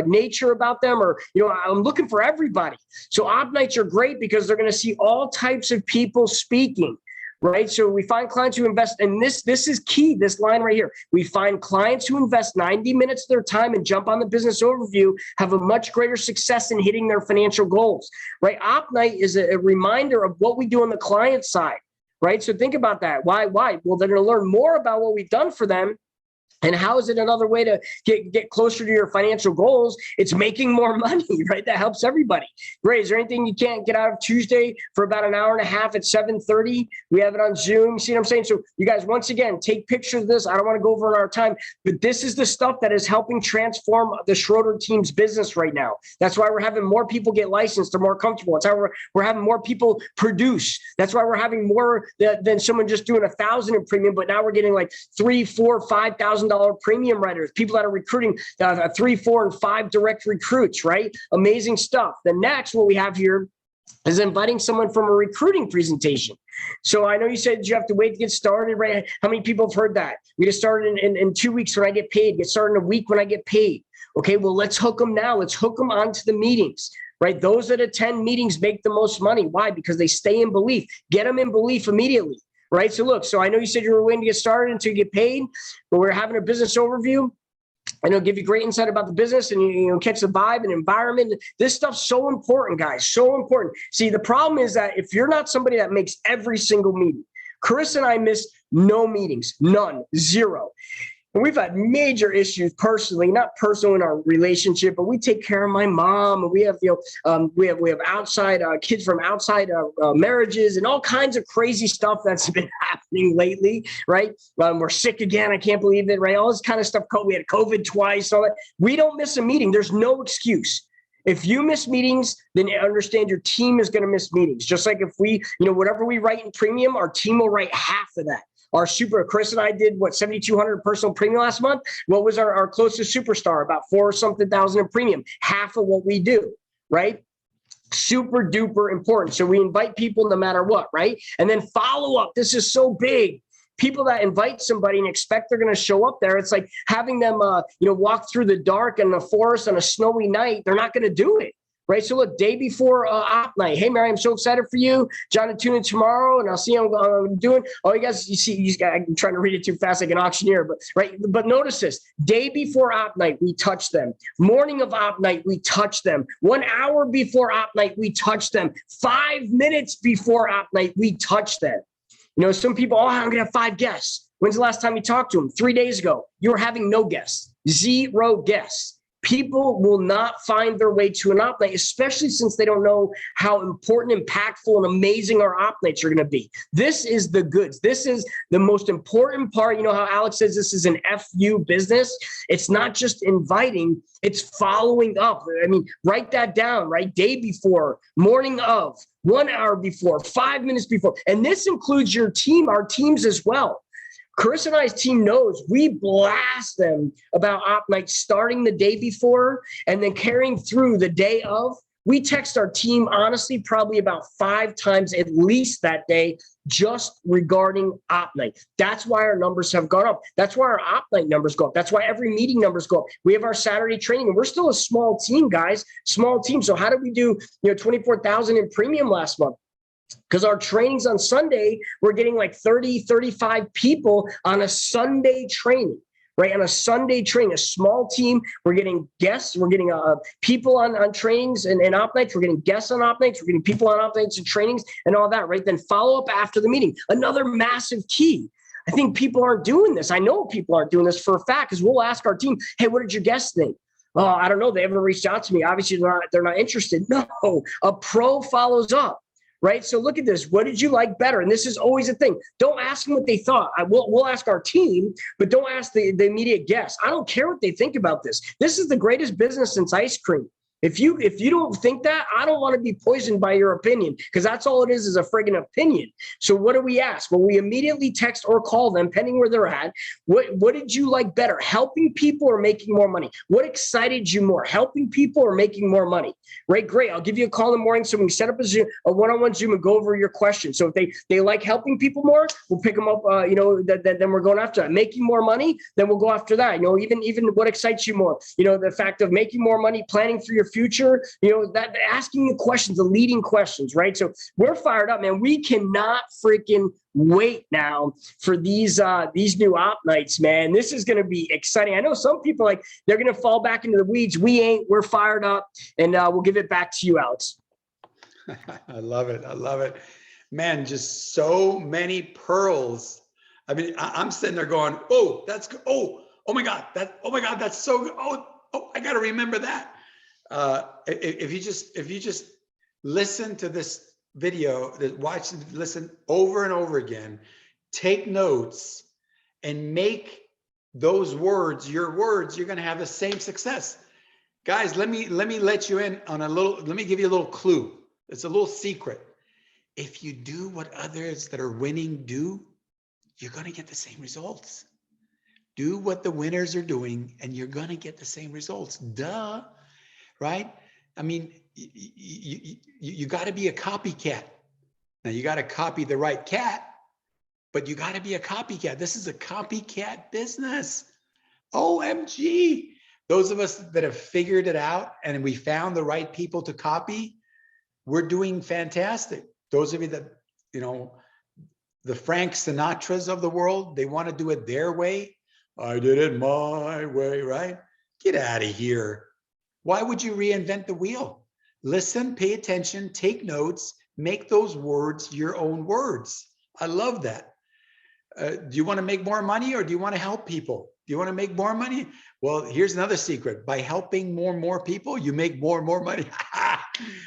nature about them, or, I'm looking for everybody. So Op Nights are great because they're going to see all types of people speaking. Right. So we find clients who invest, and this is key, this line right here. We find clients who invest 90 minutes of their time and jump on the business overview have a much greater success in hitting their financial goals. Right. Op Night is a reminder of what we do on the client side. Right. So think about that. Why? Well, they're going to learn more about what we've done for them. And how is it another way to get closer to your financial goals? It's making more money, right? That helps everybody. Great. Is there anything you can't get out of Tuesday for about an hour and a half at 7:30? We have it on Zoom. See what I'm saying? So you guys, once again, take pictures of this. I don't want to go over in our time, but this is the stuff that is helping transform the Schroeder team's business right now. That's why we're having more people get licensed. They're more comfortable. That's how we're having more people produce. That's why we're having more than someone just doing 1,000 in premium, but now we're getting like $3,000, $4,000, $5,000 premium writers, people that are recruiting 3, 4, and 5 direct recruits, right? Amazing stuff. The next, what we have here is inviting someone from a recruiting presentation. So I know you said you have to wait to get started, right? How many people have heard that? We get started in 2 weeks when I get paid, get started in a week when I get paid. Okay, well, let's hook them now. Let's hook them onto the meetings, right? Those that attend meetings make the most money. Why? Because they stay in belief. Get them in belief immediately. Right. So look, so I know you said you were waiting to get started until you get paid, but we're having a business overview and it'll give you great insight about the business and you catch the vibe and environment. This stuff's so important, guys. So important. See, the problem is that if you're not somebody that makes every single meeting, Chris and I miss no meetings, none, zero. And we've had major issues personally, not personal in our relationship, but we take care of my mom. And we have, we have outside kids from outside marriages and all kinds of crazy stuff that's been happening lately, right? We're sick again. I can't believe it, right? All this kind of stuff. We had COVID twice. All that. We don't miss a meeting. There's no excuse. If you miss meetings, then understand your team is going to miss meetings. Just like if we, whatever we write in premium, our team will write half of that. Chris and I did 7,200 personal premium last month. What was our closest superstar? About 4-something thousand in premium, half of what we do, right? Super duper important. So we invite people no matter what, right? And then follow up. This is so big. People that invite somebody and expect they're going to show up there. It's like having them, walk through the dark in the forest on a snowy night. They're not going to do it. Right. So look, day before Op Night. Hey, Mary, I'm so excited for you. John, tune in tomorrow and I'll see how I'm doing. Oh, you guys, I'm trying to read it too fast like an auctioneer, but notice this. Day before Op Night, we touch them. Morning of Op Night, we touch them. 1 hour before Op Night, we touch them. 5 minutes before Op Night, we touch them. Some people, I'm going to have 5 guests. When's the last time you talked to them? 3 days ago. You were having no guests, 0 guests. People will not find their way to an Op Night, especially since they don't know how important, impactful, and amazing our Op Nights are going to be. This is the goods. This is the most important part. You know how Alex says this is an FU business? It's not just inviting, it's following up. I mean, write that down, right? Day before, morning of, 1 hour before, 5 minutes before. And this includes your team, our teams as well. Chris and I's team knows we blast them about Op Night starting the day before and then carrying through the day of. We text our team, honestly, probably about 5 times at least that day, just regarding Op Night. That's why our numbers have gone up. That's why our Op Night numbers go up. That's why every meeting numbers go up. We have our Saturday training, and we're still a small team, guys, small team. So how did we do, 24,000 in premium last month? Because our trainings on Sunday, we're getting like 30, 35 people on a Sunday training, right? On a Sunday training, a small team. We're getting guests. We're getting people on trainings and Op Nights. We're getting guests on Op Nights. We're getting people on Op Nights and trainings and all that, right? Then follow up after the meeting. Another massive key. I think people aren't doing this. I know people aren't doing this for a fact because we'll ask our team, hey, what did your guests think? Oh, I don't know. They haven't reached out to me. Obviously, they're not interested. No, a pro follows up. right? So look at this. What did you like better? And this is always a thing. Don't ask them what they thought. We'll ask our team, but don't ask the immediate guest. I don't care what they think about this. This is the greatest business since ice cream. If you don't think that, I don't want to be poisoned by your opinion, because that's all it is a friggin' opinion. So what do we ask? Well, we immediately text or call them, depending where they're at. What did you like better? Helping people or making more money? What excited you more? Helping people or making more money? Right? Great. I'll give you a call in the morning so we can set up a one-on-one Zoom and go over your questions. So if they like helping people more, we'll pick them up. Then we're going after that. Making more money, then we'll go after that. Even what excites you more? The fact of making more money, planning for your future, that asking the questions, the leading questions, right? So we're fired up, man. We cannot freaking wait now for these new op nights, man. This is going to be exciting. I know some people they're going to fall back into the weeds. We ain't. We're fired up, and we'll give it back to you, Alex. I love it. I love it, man. Just so many pearls. I mean, I'm sitting there going, "Oh, that's good. Oh my God, that's so good. Oh, I got to remember that." If you just listen to this video, listen over and over again, take notes, and make those words your words, you're going to have the same success. Guys, let me let you in on let me give you a little clue. It's a little secret. If you do what others that are winning do, you're going to get the same results. Do what the winners are doing, and you're going to get the same results. Duh. Right? I mean, you got to be a copycat. Now you got to copy the right cat, but you got to be a copycat. This is a copycat business. OMG. Those of us that have figured it out and we found the right people to copy, we're doing fantastic. Those of you that, the Frank Sinatras of the world, they want to do it their way. I did it my way, right? Get out of here. Why would you reinvent the wheel? Listen, pay attention, take notes, make those words your own words. I love that. Do you want to make more money, or do you want to help people? Do you want to make more money? Well, here's another secret. By helping more and more people, you make more and more money.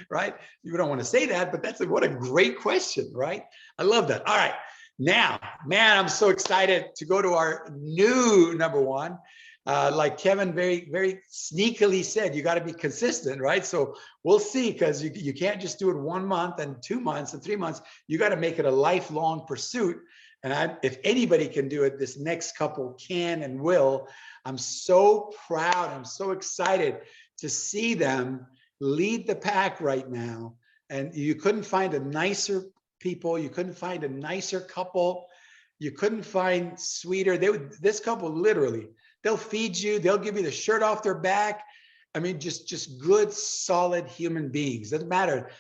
Right? You don't want to say that, but what a great question, right? I love that. All right. Now, man, I'm so excited to go to our new number one. Like Kevin very, very sneakily said, you got to be consistent, right? So we'll see, because you can't just do it 1 month and 2 months and 3 months. You got to make it a lifelong pursuit. And if anybody can do it, this next couple can and will. I'm so proud. I'm so excited to see them lead the pack right now. And you couldn't find a nicer people. You couldn't find a nicer couple. You couldn't find sweeter. This couple literally, they'll feed you. They'll give you the shirt off their back. I mean, just good, solid human beings. Doesn't matter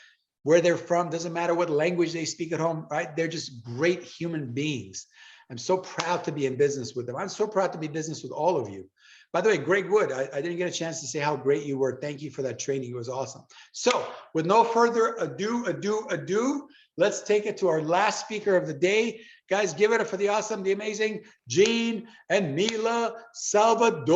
where they're from. Doesn't matter what language they speak at home, right? They're just great human beings. I'm so proud to be in business with them. I'm so proud to be in business with all of you. By the way, Greg Wood, I didn't get a chance to say how great you were. Thank you for that training. It was awesome. So with no further ado, let's take it to our last speaker of the day. Guys, give it up for the awesome, the amazing Gene and Mila Salvador.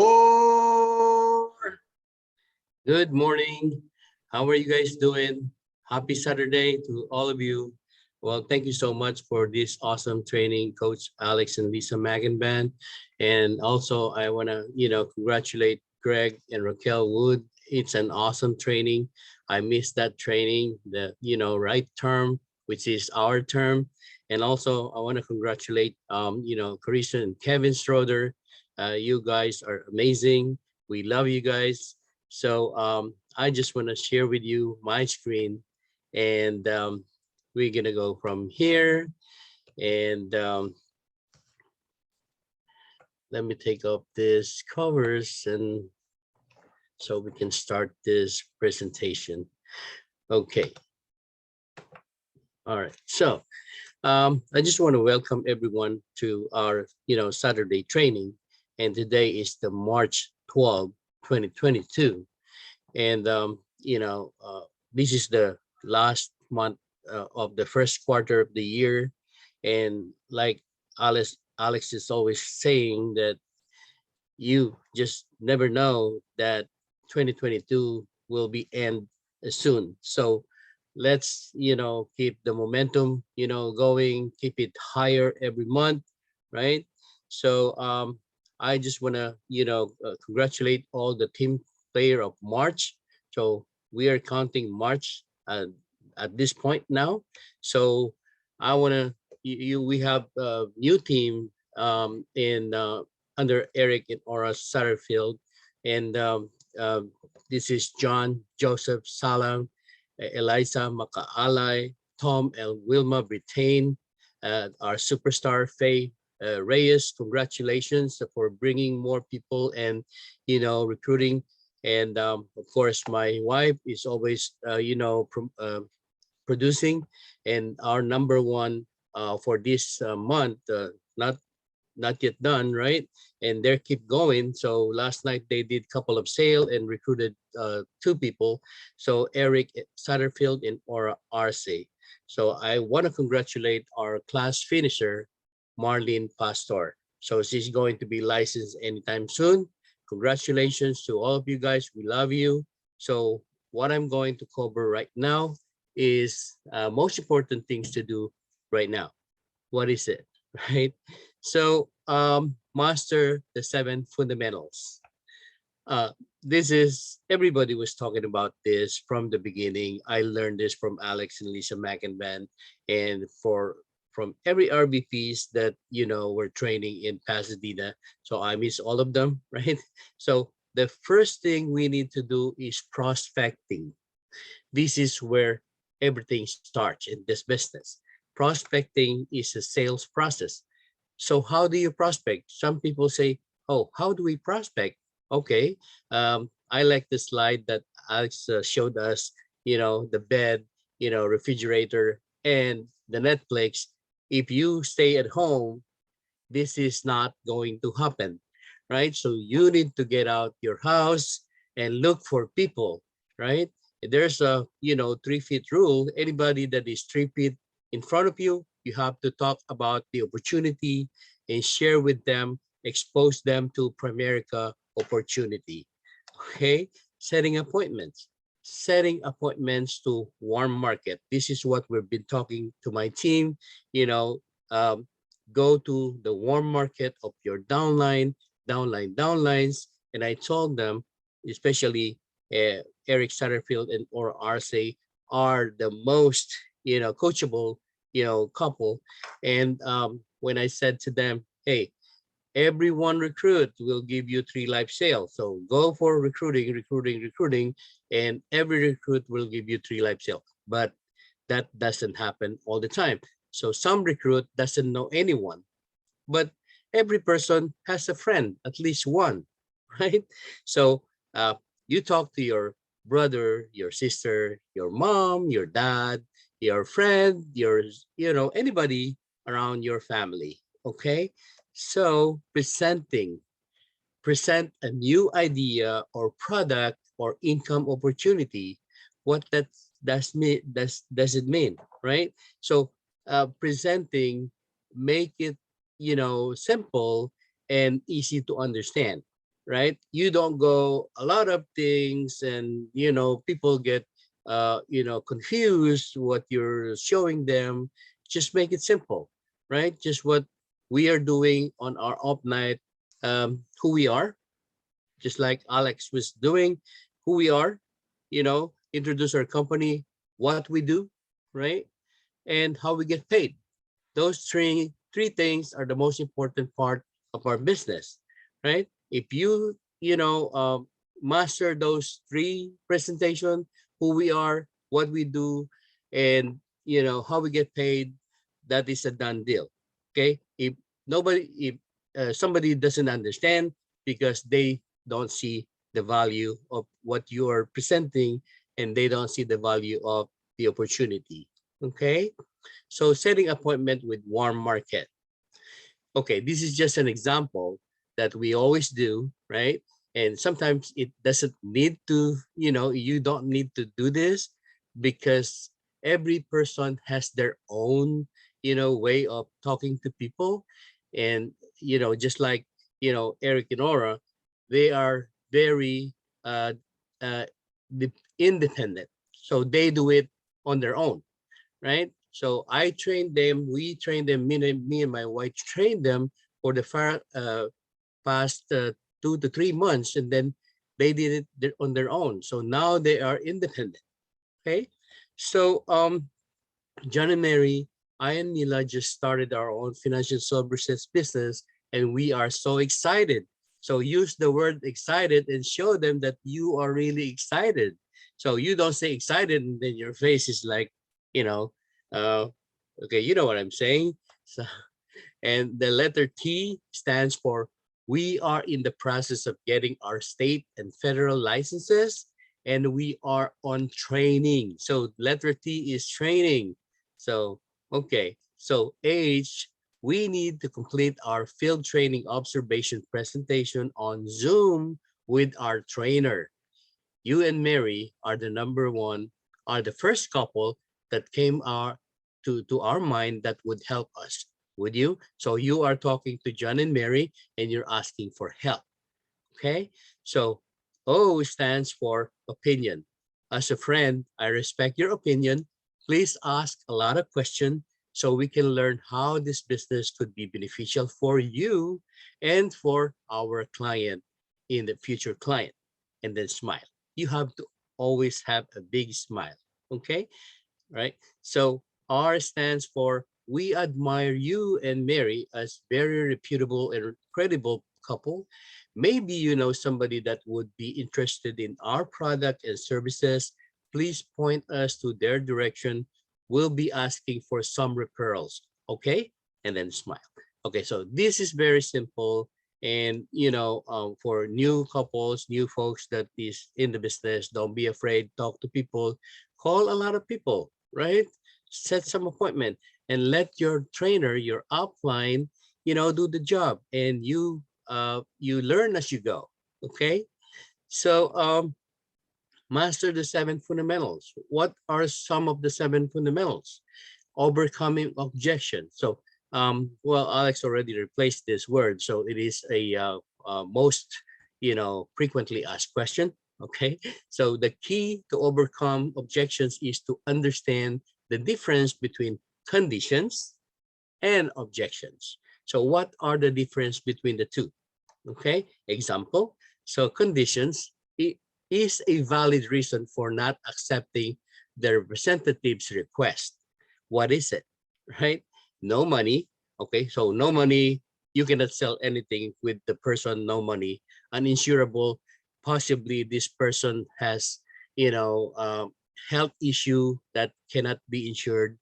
Good morning. How are you guys doing? Happy Saturday to all of you. Well, thank you so much for this awesome training, Coach Alex and Lisa Magenban. And also, I want to, congratulate Greg and Raquel Wood. It's an awesome training. I missed that training, the, right term, which is our term. And also, I want to congratulate, Carissa and Kevin Stroder. You guys are amazing. We love you guys. So I just want to share with you my screen, and we're going to go from here. And let me take up this covers, and so we can start this presentation. Okay. All right. So I just want to welcome everyone to our, Saturday training. And today is the March 12, 2022. And, this is the last month of the first quarter of the year. And like Alex is always saying, that you just never know that 2022 will be end soon. So let's, keep the momentum, going, keep it higher every month, right? So I just want to, congratulate all the team player of March. So we are counting March at this point now. So I want to, we have a new team in under Eric and Aura Satterfield. And this is John Joseph Salang, Eliza Makaalay, Tom and Wilma Britain, our superstar Faye Reyes. Congratulations for bringing more people and recruiting. And of course, my wife is always producing, and our number one for this month, not yet done, right? And they keep going. So last night they did couple of sale and recruited 2 people. So Eric Satterfield and Aura Arce. So I want to congratulate our class finisher, Marlene Pastor. So she's going to be licensed anytime soon. Congratulations to all of you guys. We love you. So what I'm going to cover right now is most important things to do right now. What is it, right? So master the 7 fundamentals. This is, everybody was talking about this from the beginning. I learned this from Alex and Lisa Mackenban, and from every RVPs that were training in Pasadena. So I miss all of them, right? So the first thing we need to do is prospecting. This is where everything starts in this business. Prospecting is a sales process. So how do you prospect? Some people say, oh, how do we prospect? Okay, I like the slide that Alex showed us, the bed, refrigerator, and the Netflix. If you stay at home, this is not going to happen, right? So you need to get out your house and look for people, right? There's a 3-feet rule. Anybody that is 3 feet in front of you, you have to talk about the opportunity and share with them, expose them to Primerica opportunity. Okay, setting appointments to warm market. This is what we've been talking to my team. Go to the warm market of your downlines. And I told them, especially Eric Satterfield and Aura Arce are the most coachable couple. And when I said to them, hey, every one recruit will give you 3 live sales. So go for recruiting, and every recruit will give you 3 live sales. But that doesn't happen all the time. So some recruit doesn't know anyone, but every person has a friend, at least one, right? So you talk to your brother, your sister, your mom, your dad, your friend, anybody around your family. Okay, so present a new idea or product or income opportunity. What does it mean, right? So presenting, make it simple and easy to understand, right? You don't go a lot of things, and people get confused what you're showing them. Just make it simple, right? Just what we are doing on our op night, who we are, just like Alex was doing, who we are, introduce our company, what we do, right? And how we get paid. Those three things are the most important part of our business, right? If you master those 3 presentation, who we are, what we do, and how we get paid, that is a done deal. Okay, if somebody doesn't understand because they don't see the value of what you are presenting, and they don't see the value of the opportunity. Okay, so setting appointment with warm market. Okay, this is just an example that we always do, right? And sometimes it doesn't need to, you don't need to do this, because every person has their own, way of talking to people. And, just like, Eric and Aura, they are very independent. So they do it on their own, right? So I trained them, we trained them, me and my wife trained them for the past 2 to 3 months, and then they did it on their own. So now they are independent. Okay. So John and Mary, I and Mila just started our own financial services business, and we are so excited. So use the word excited and show them that you are really excited. So you don't say excited and then your face is like, you know, uh, okay, you know what I'm saying. So, and the letter T stands for we are in the process of getting our state and federal licenses, and we are on training. So letter T is training. So, okay. So H, we need to complete our field training observation presentation on Zoom with our trainer. You and Mary are the first couple that came to our mind that would help us. Would you? So you are talking to John and Mary and you're asking for help. Okay. So O stands for opinion. As a friend, I respect your opinion. Please ask a lot of questions so we can learn how this business could be beneficial for you and for our client in the future client. And then smile. You have to always have a big smile. Okay. Right. So R stands for we admire you and Mary as very reputable and credible couple. Maybe you know somebody that would be interested in our product and services. Please point us to their direction. We'll be asking for some referrals. Okay. And then smile. Okay. So this is very simple. And, for new couples, new folks that is in the business, don't be afraid, talk to people, call a lot of people, right? Set some appointment and let your trainer, your upline, do the job, and you learn as you go. Okay. So master the 7 fundamentals. What are some of the 7 fundamentals? Overcoming objection. So well, Alex already replaced this word, so it is a most frequently asked question. Okay, so the key to overcome objections is to understand the difference between conditions and objections. So what are the difference between the two? Okay, example. So conditions is a valid reason for not accepting the representative's request. What is it? Right? No money. Okay, so no money. You cannot sell anything with the person, no money. Uninsurable. Possibly this person has, health issue that cannot be insured,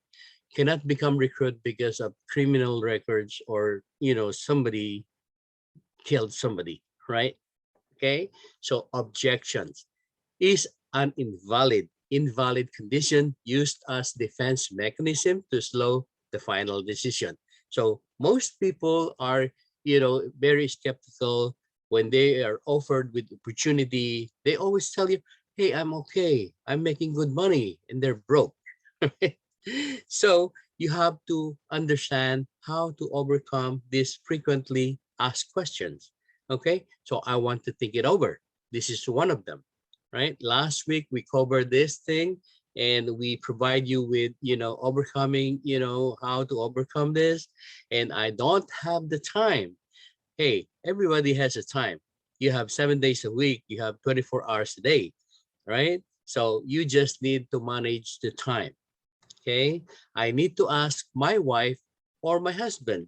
cannot become recruit because of criminal records, or somebody killed somebody, right? Okay, so objections is an invalid condition used as defense mechanism to slow the final decision. So most people are, very skeptical when they are offered with opportunity. They always tell you, hey, I'm okay, I'm making good money, and they're broke. So you have to understand how to overcome these frequently asked questions. Okay, so I want to think it over. This is one of them, right? Last week we covered this thing, and we provide you with, overcoming, how to overcome this. And I don't have the time. Hey, everybody has a time. You have 7 days a week, you have 24 hours a day, right? So you just need to manage the time. Okay, I need to ask my wife or my husband.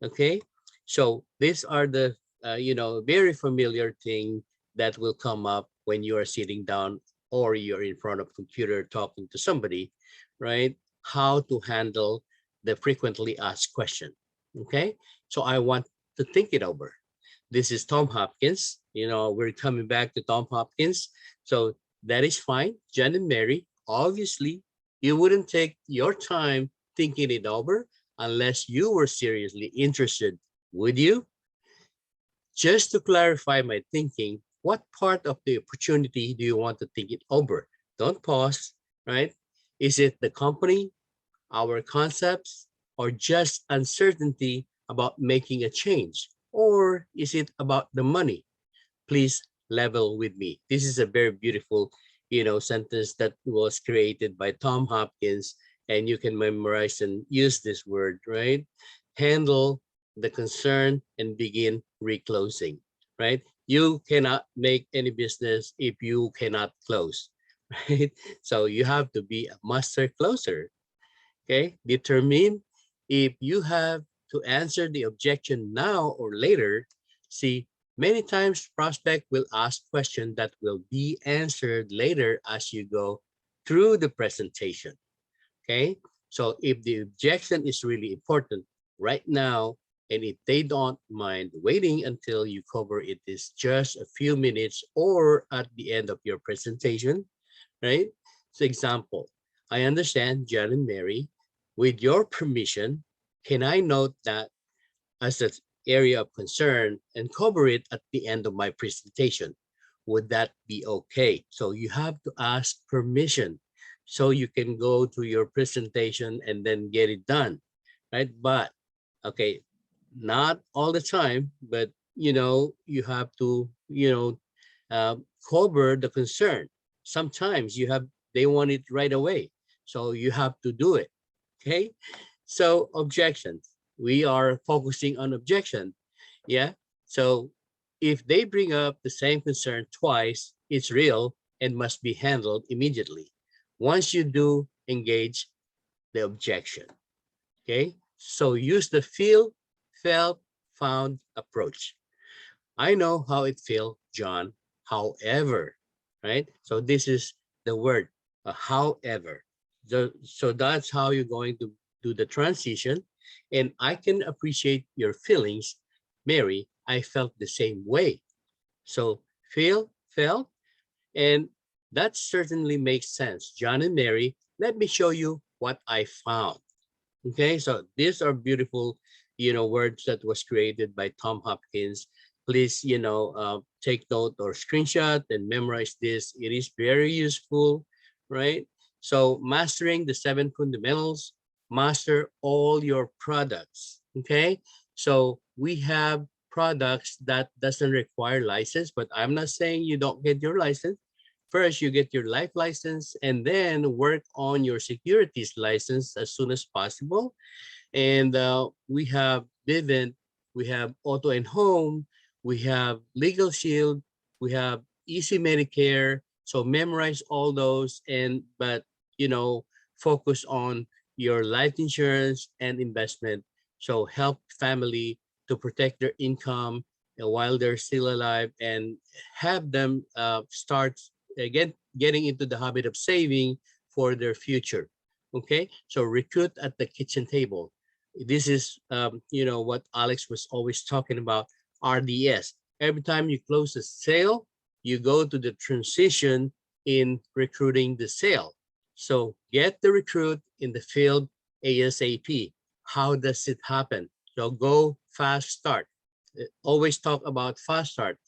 Okay, so these are the very familiar thing that will come up when you are sitting down or you're in front of a computer talking to somebody, right? How to handle the frequently asked question. Okay, so I want to think it over. This is Tom Hopkins. We're coming back to Tom Hopkins. So that is fine. John and Mary, obviously, you wouldn't take your time thinking it over unless you were seriously interested, would you? Just to clarify my thinking, what part of the opportunity do you want to think it over? Don't pause, right? Is it the company, our concepts, or just uncertainty about making a change? Or is it about the money? Please level with me. This is a very beautiful, sentence that was created by Tom Hopkins, and you can memorize and use this word, right? Handle the concern and begin reclosing, right? You cannot make any business if you cannot close, right? So you have to be a master closer, okay? Determine if you have to answer the objection now or later. See, many times prospect will ask questions that will be answered later as you go through the presentation, okay? So if the objection is really important right now, and if they don't mind waiting until you cover it is just a few minutes or at the end of your presentation, right? So example, I understand John and Mary, with your permission, can I note that as an area of concern and cover it at the end of my presentation? Would that be okay? So you have to ask permission so you can go to your presentation and then get it done, right? But okay, not all the time, but you have to cover the concern. Sometimes they want it right away, so you have to do it. Okay, so objections, we are focusing on objection. Yeah, so if they bring up the same concern twice, it's real and must be handled immediately once you do engage the objection. Okay, so use the feel, felt, found approach. I know how it feels, John. However, right? So this is the word, however. So that's how you're going to do the transition. And I can appreciate your feelings, Mary. I felt the same way. So feel, felt, and that certainly makes sense. John and Mary, let me show you what I found. Okay, so these are beautiful, words that was created by Tom Hopkins. Please, take note or screenshot and memorize this. It is very useful, right? So mastering the 7 fundamentals, master all your products, okay? So we have products that doesn't require license, but I'm not saying you don't get your license. First, you get your life license and then work on your securities license as soon as possible. And we have Vivint, we have Auto and Home, we have Legal Shield, we have Easy Medicare. So memorize all those but focus on your life insurance and investment. So help family to protect their income while they're still alive and have them start again getting into the habit of saving for their future. Okay, so recruit at the kitchen table. This is what Alex was always talking about, RDS. Every time you close a sale, you go to the transition in recruiting the sale. So get the recruit in the field ASAP. How does it happen? So go fast start. Always talk about fast start,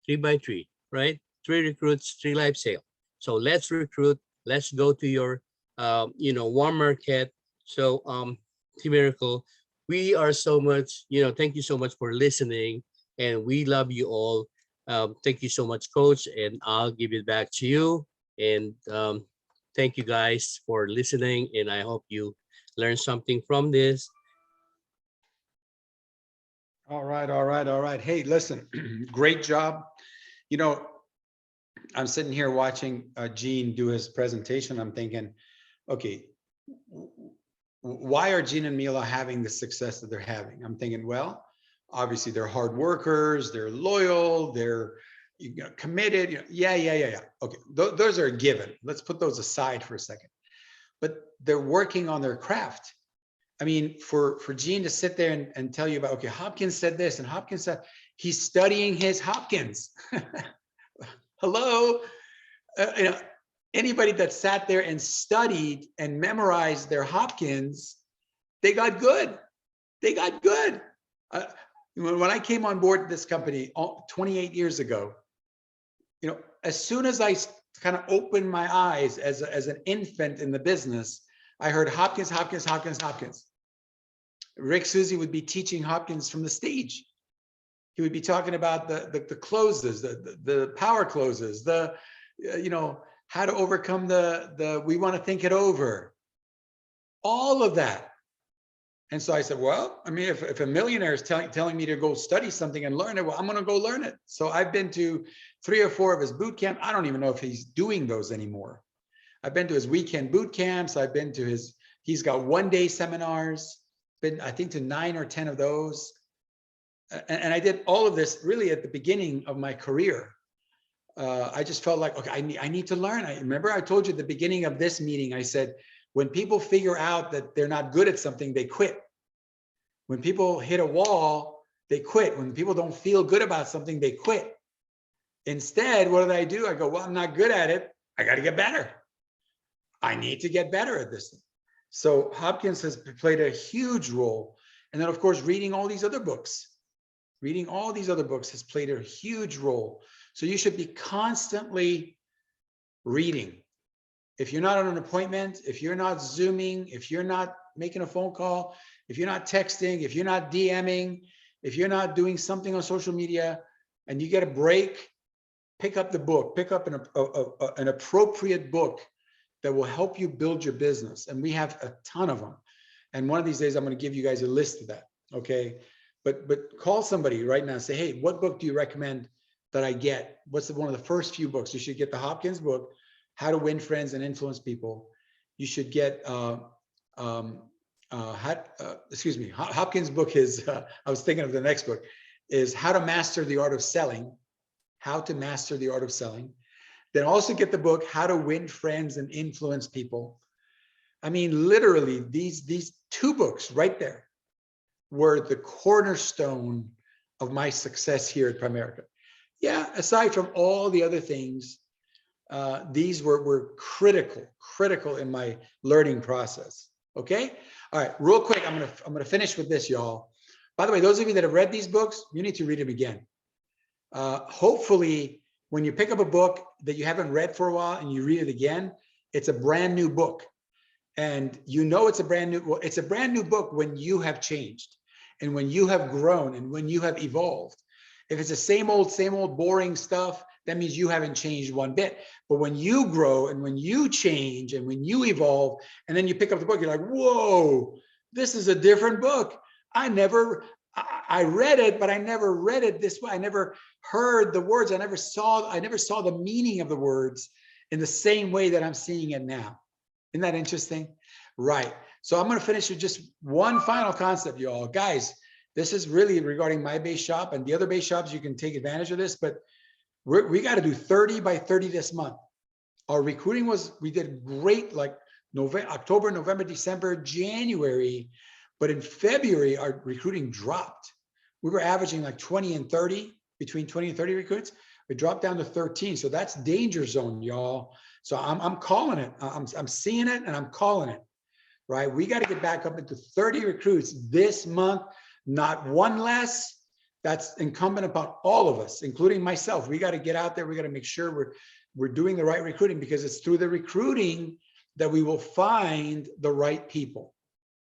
3x3, right? 3 recruits, 3 live sale. So let's recruit. Let's go to your, warm market. So, Team Miracle, we are so much, thank you so much for listening, and we love you all. Thank you so much, Coach, and I'll give it back to you. And thank you guys for listening, and I hope you learned something from this. All right. Hey, listen, great job. I'm sitting here watching Gene do his presentation. I'm thinking, okay, why are Gene and Mila having the success that they're having? I'm thinking, well, obviously they're hard workers, they're loyal, they're committed. Yeah. Okay, those are a given. Let's put those aside for a second. But they're working on their craft. I mean, for Gene to sit there and tell you about, okay, Hopkins said this and Hopkins said, he's studying his Hopkins. Hello, anybody that sat there and studied and memorized their Hopkins, they got good. They got good. When I came on board this company 28 years ago, as soon as I kind of opened my eyes as an infant in the business, I heard Hopkins. Rick Susie would be teaching Hopkins from the stage. He would be talking about the closes, the power closes, how to overcome the we want to think it over, all of that. And so I said, well, I mean, if a millionaire is telling me to go study something and learn it, well, I'm going to go learn it. So I've been to 3 or 4 of his boot camp. I don't even know if he's doing those anymore. I've been to his weekend boot camps. I've been to he's got 1-day seminars, been, I think, to 9 or 10 of those. And I did all of this really at the beginning of my career. I just felt like, okay, I need to learn. I remember I told you at the beginning of this meeting, I said, when people figure out that they're not good at something, they quit. When people hit a wall, they quit. When people don't feel good about something, they quit. Instead, what do? I go, well, I'm not good at it. I got to get better. I need to get better at this thing. So Hopkins has played a huge role. And then, of course, reading all these other books. Reading all these other books has played a huge role. So you should be constantly reading. If you're not on an appointment, if you're not Zooming, if you're not making a phone call, if you're not texting, if you're not DMing, if you're not doing something on social media and you get a break, pick up the book, pick up an appropriate book that will help you build your business. And we have a ton of them. And one of these days, I'm going to give you guys a list of that. Okay. But call somebody right now and say, hey, what book do you recommend that I get? What's one of the first few books? You should get the Hopkins book, How to Win Friends and Influence People. You should get, Hopkins book is, I was thinking of the next book, is How to Master the Art of Selling. How to Master the Art of Selling. Then also get the book, How to Win Friends and Influence People. I mean, literally, these 2 books right there were the cornerstone of my success here at Primerica. Yeah, aside from all the other things, these were critical in my learning process. Okay. All right. Real quick. I'm going to finish with this, y'all. By the way, those of you that have read these books, you need to read them again. Hopefully when you pick up a book that you haven't read for a while and you read it again, it's a brand new book. And you know, it's a brand new book when you have changed and when you have grown and when you have evolved. If it's the same old boring stuff, that means you haven't changed one bit. But when you grow and when you change and when you evolve, and then you pick up the book, you're like, whoa, this is a different book. I read it, but I never read it this way. I never heard the words. I never saw the meaning of the words in the same way that I'm seeing it now. Isn't that interesting? Right. So I'm going to finish with just one final concept, y'all. Guys, this is really regarding my base shop and the other base shops. You can take advantage of this, but we got to do 30 by 30 this month. Our recruiting we did great, like October, November, December, January. But in February, our recruiting dropped. We were averaging like 20 and 30, between 20 and 30 recruits. We dropped down to 13. So that's danger zone, y'all. So I'm calling it. I'm seeing it and I'm calling it, right? We got to get back up into 30 recruits this month, not one less. That's incumbent upon all of us, including myself. We got to get out there. We got to make sure we're doing the right recruiting, because it's through the recruiting that we will find the right people.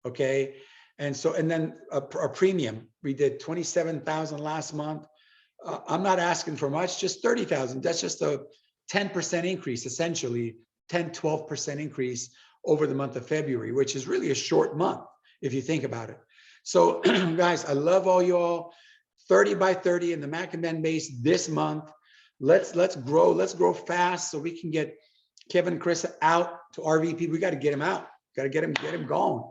Okay. And then our premium, we did 27,000 last month. I'm not asking for much, just 30,000. That's just a 10% increase, essentially 10-12% increase over the month of February, which is really a short month if you think about it. So guys, I love all y'all. 30 by 30 in the Mac and Ben base this month. Let's grow fast so we can get Kevin and Chris out to RVP. We got to get him out. Got to get him going.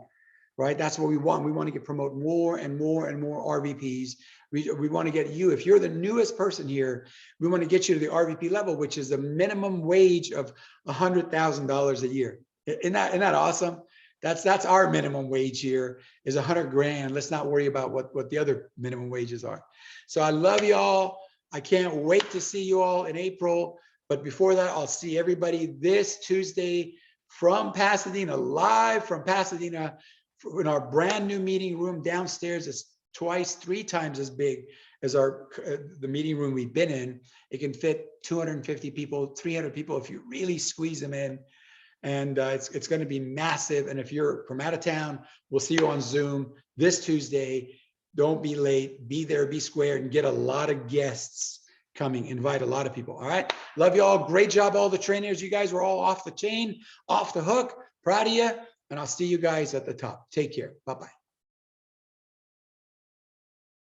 Right? That's what we want. We want to promote more and more and more RVPs. We want to get you, if you're the newest person here, we want to get you to the RVP level, which is the minimum wage of $100,000 a year. Isn't that awesome? That's our minimum wage here is $100,000. Let's not worry about what the other minimum wages are. So I love y'all. I can't wait to see you all in April. But before that, I'll see everybody this Tuesday from Pasadena, live from Pasadena, in our brand new meeting room downstairs. It's 3 times as big as the meeting room we've been in. It can fit 250 people, 300 people if you really squeeze them in. And it's going to be massive. And if you're from out of town, we'll see you on Zoom this Tuesday. Don't be late. Be there, be square, and get a lot of guests coming. Invite a lot of people. All right. Love you all. Great job. All the trainers. You guys were all off the chain, off the hook. Proud of you. And I'll see you guys at the top. Take care. Bye-bye.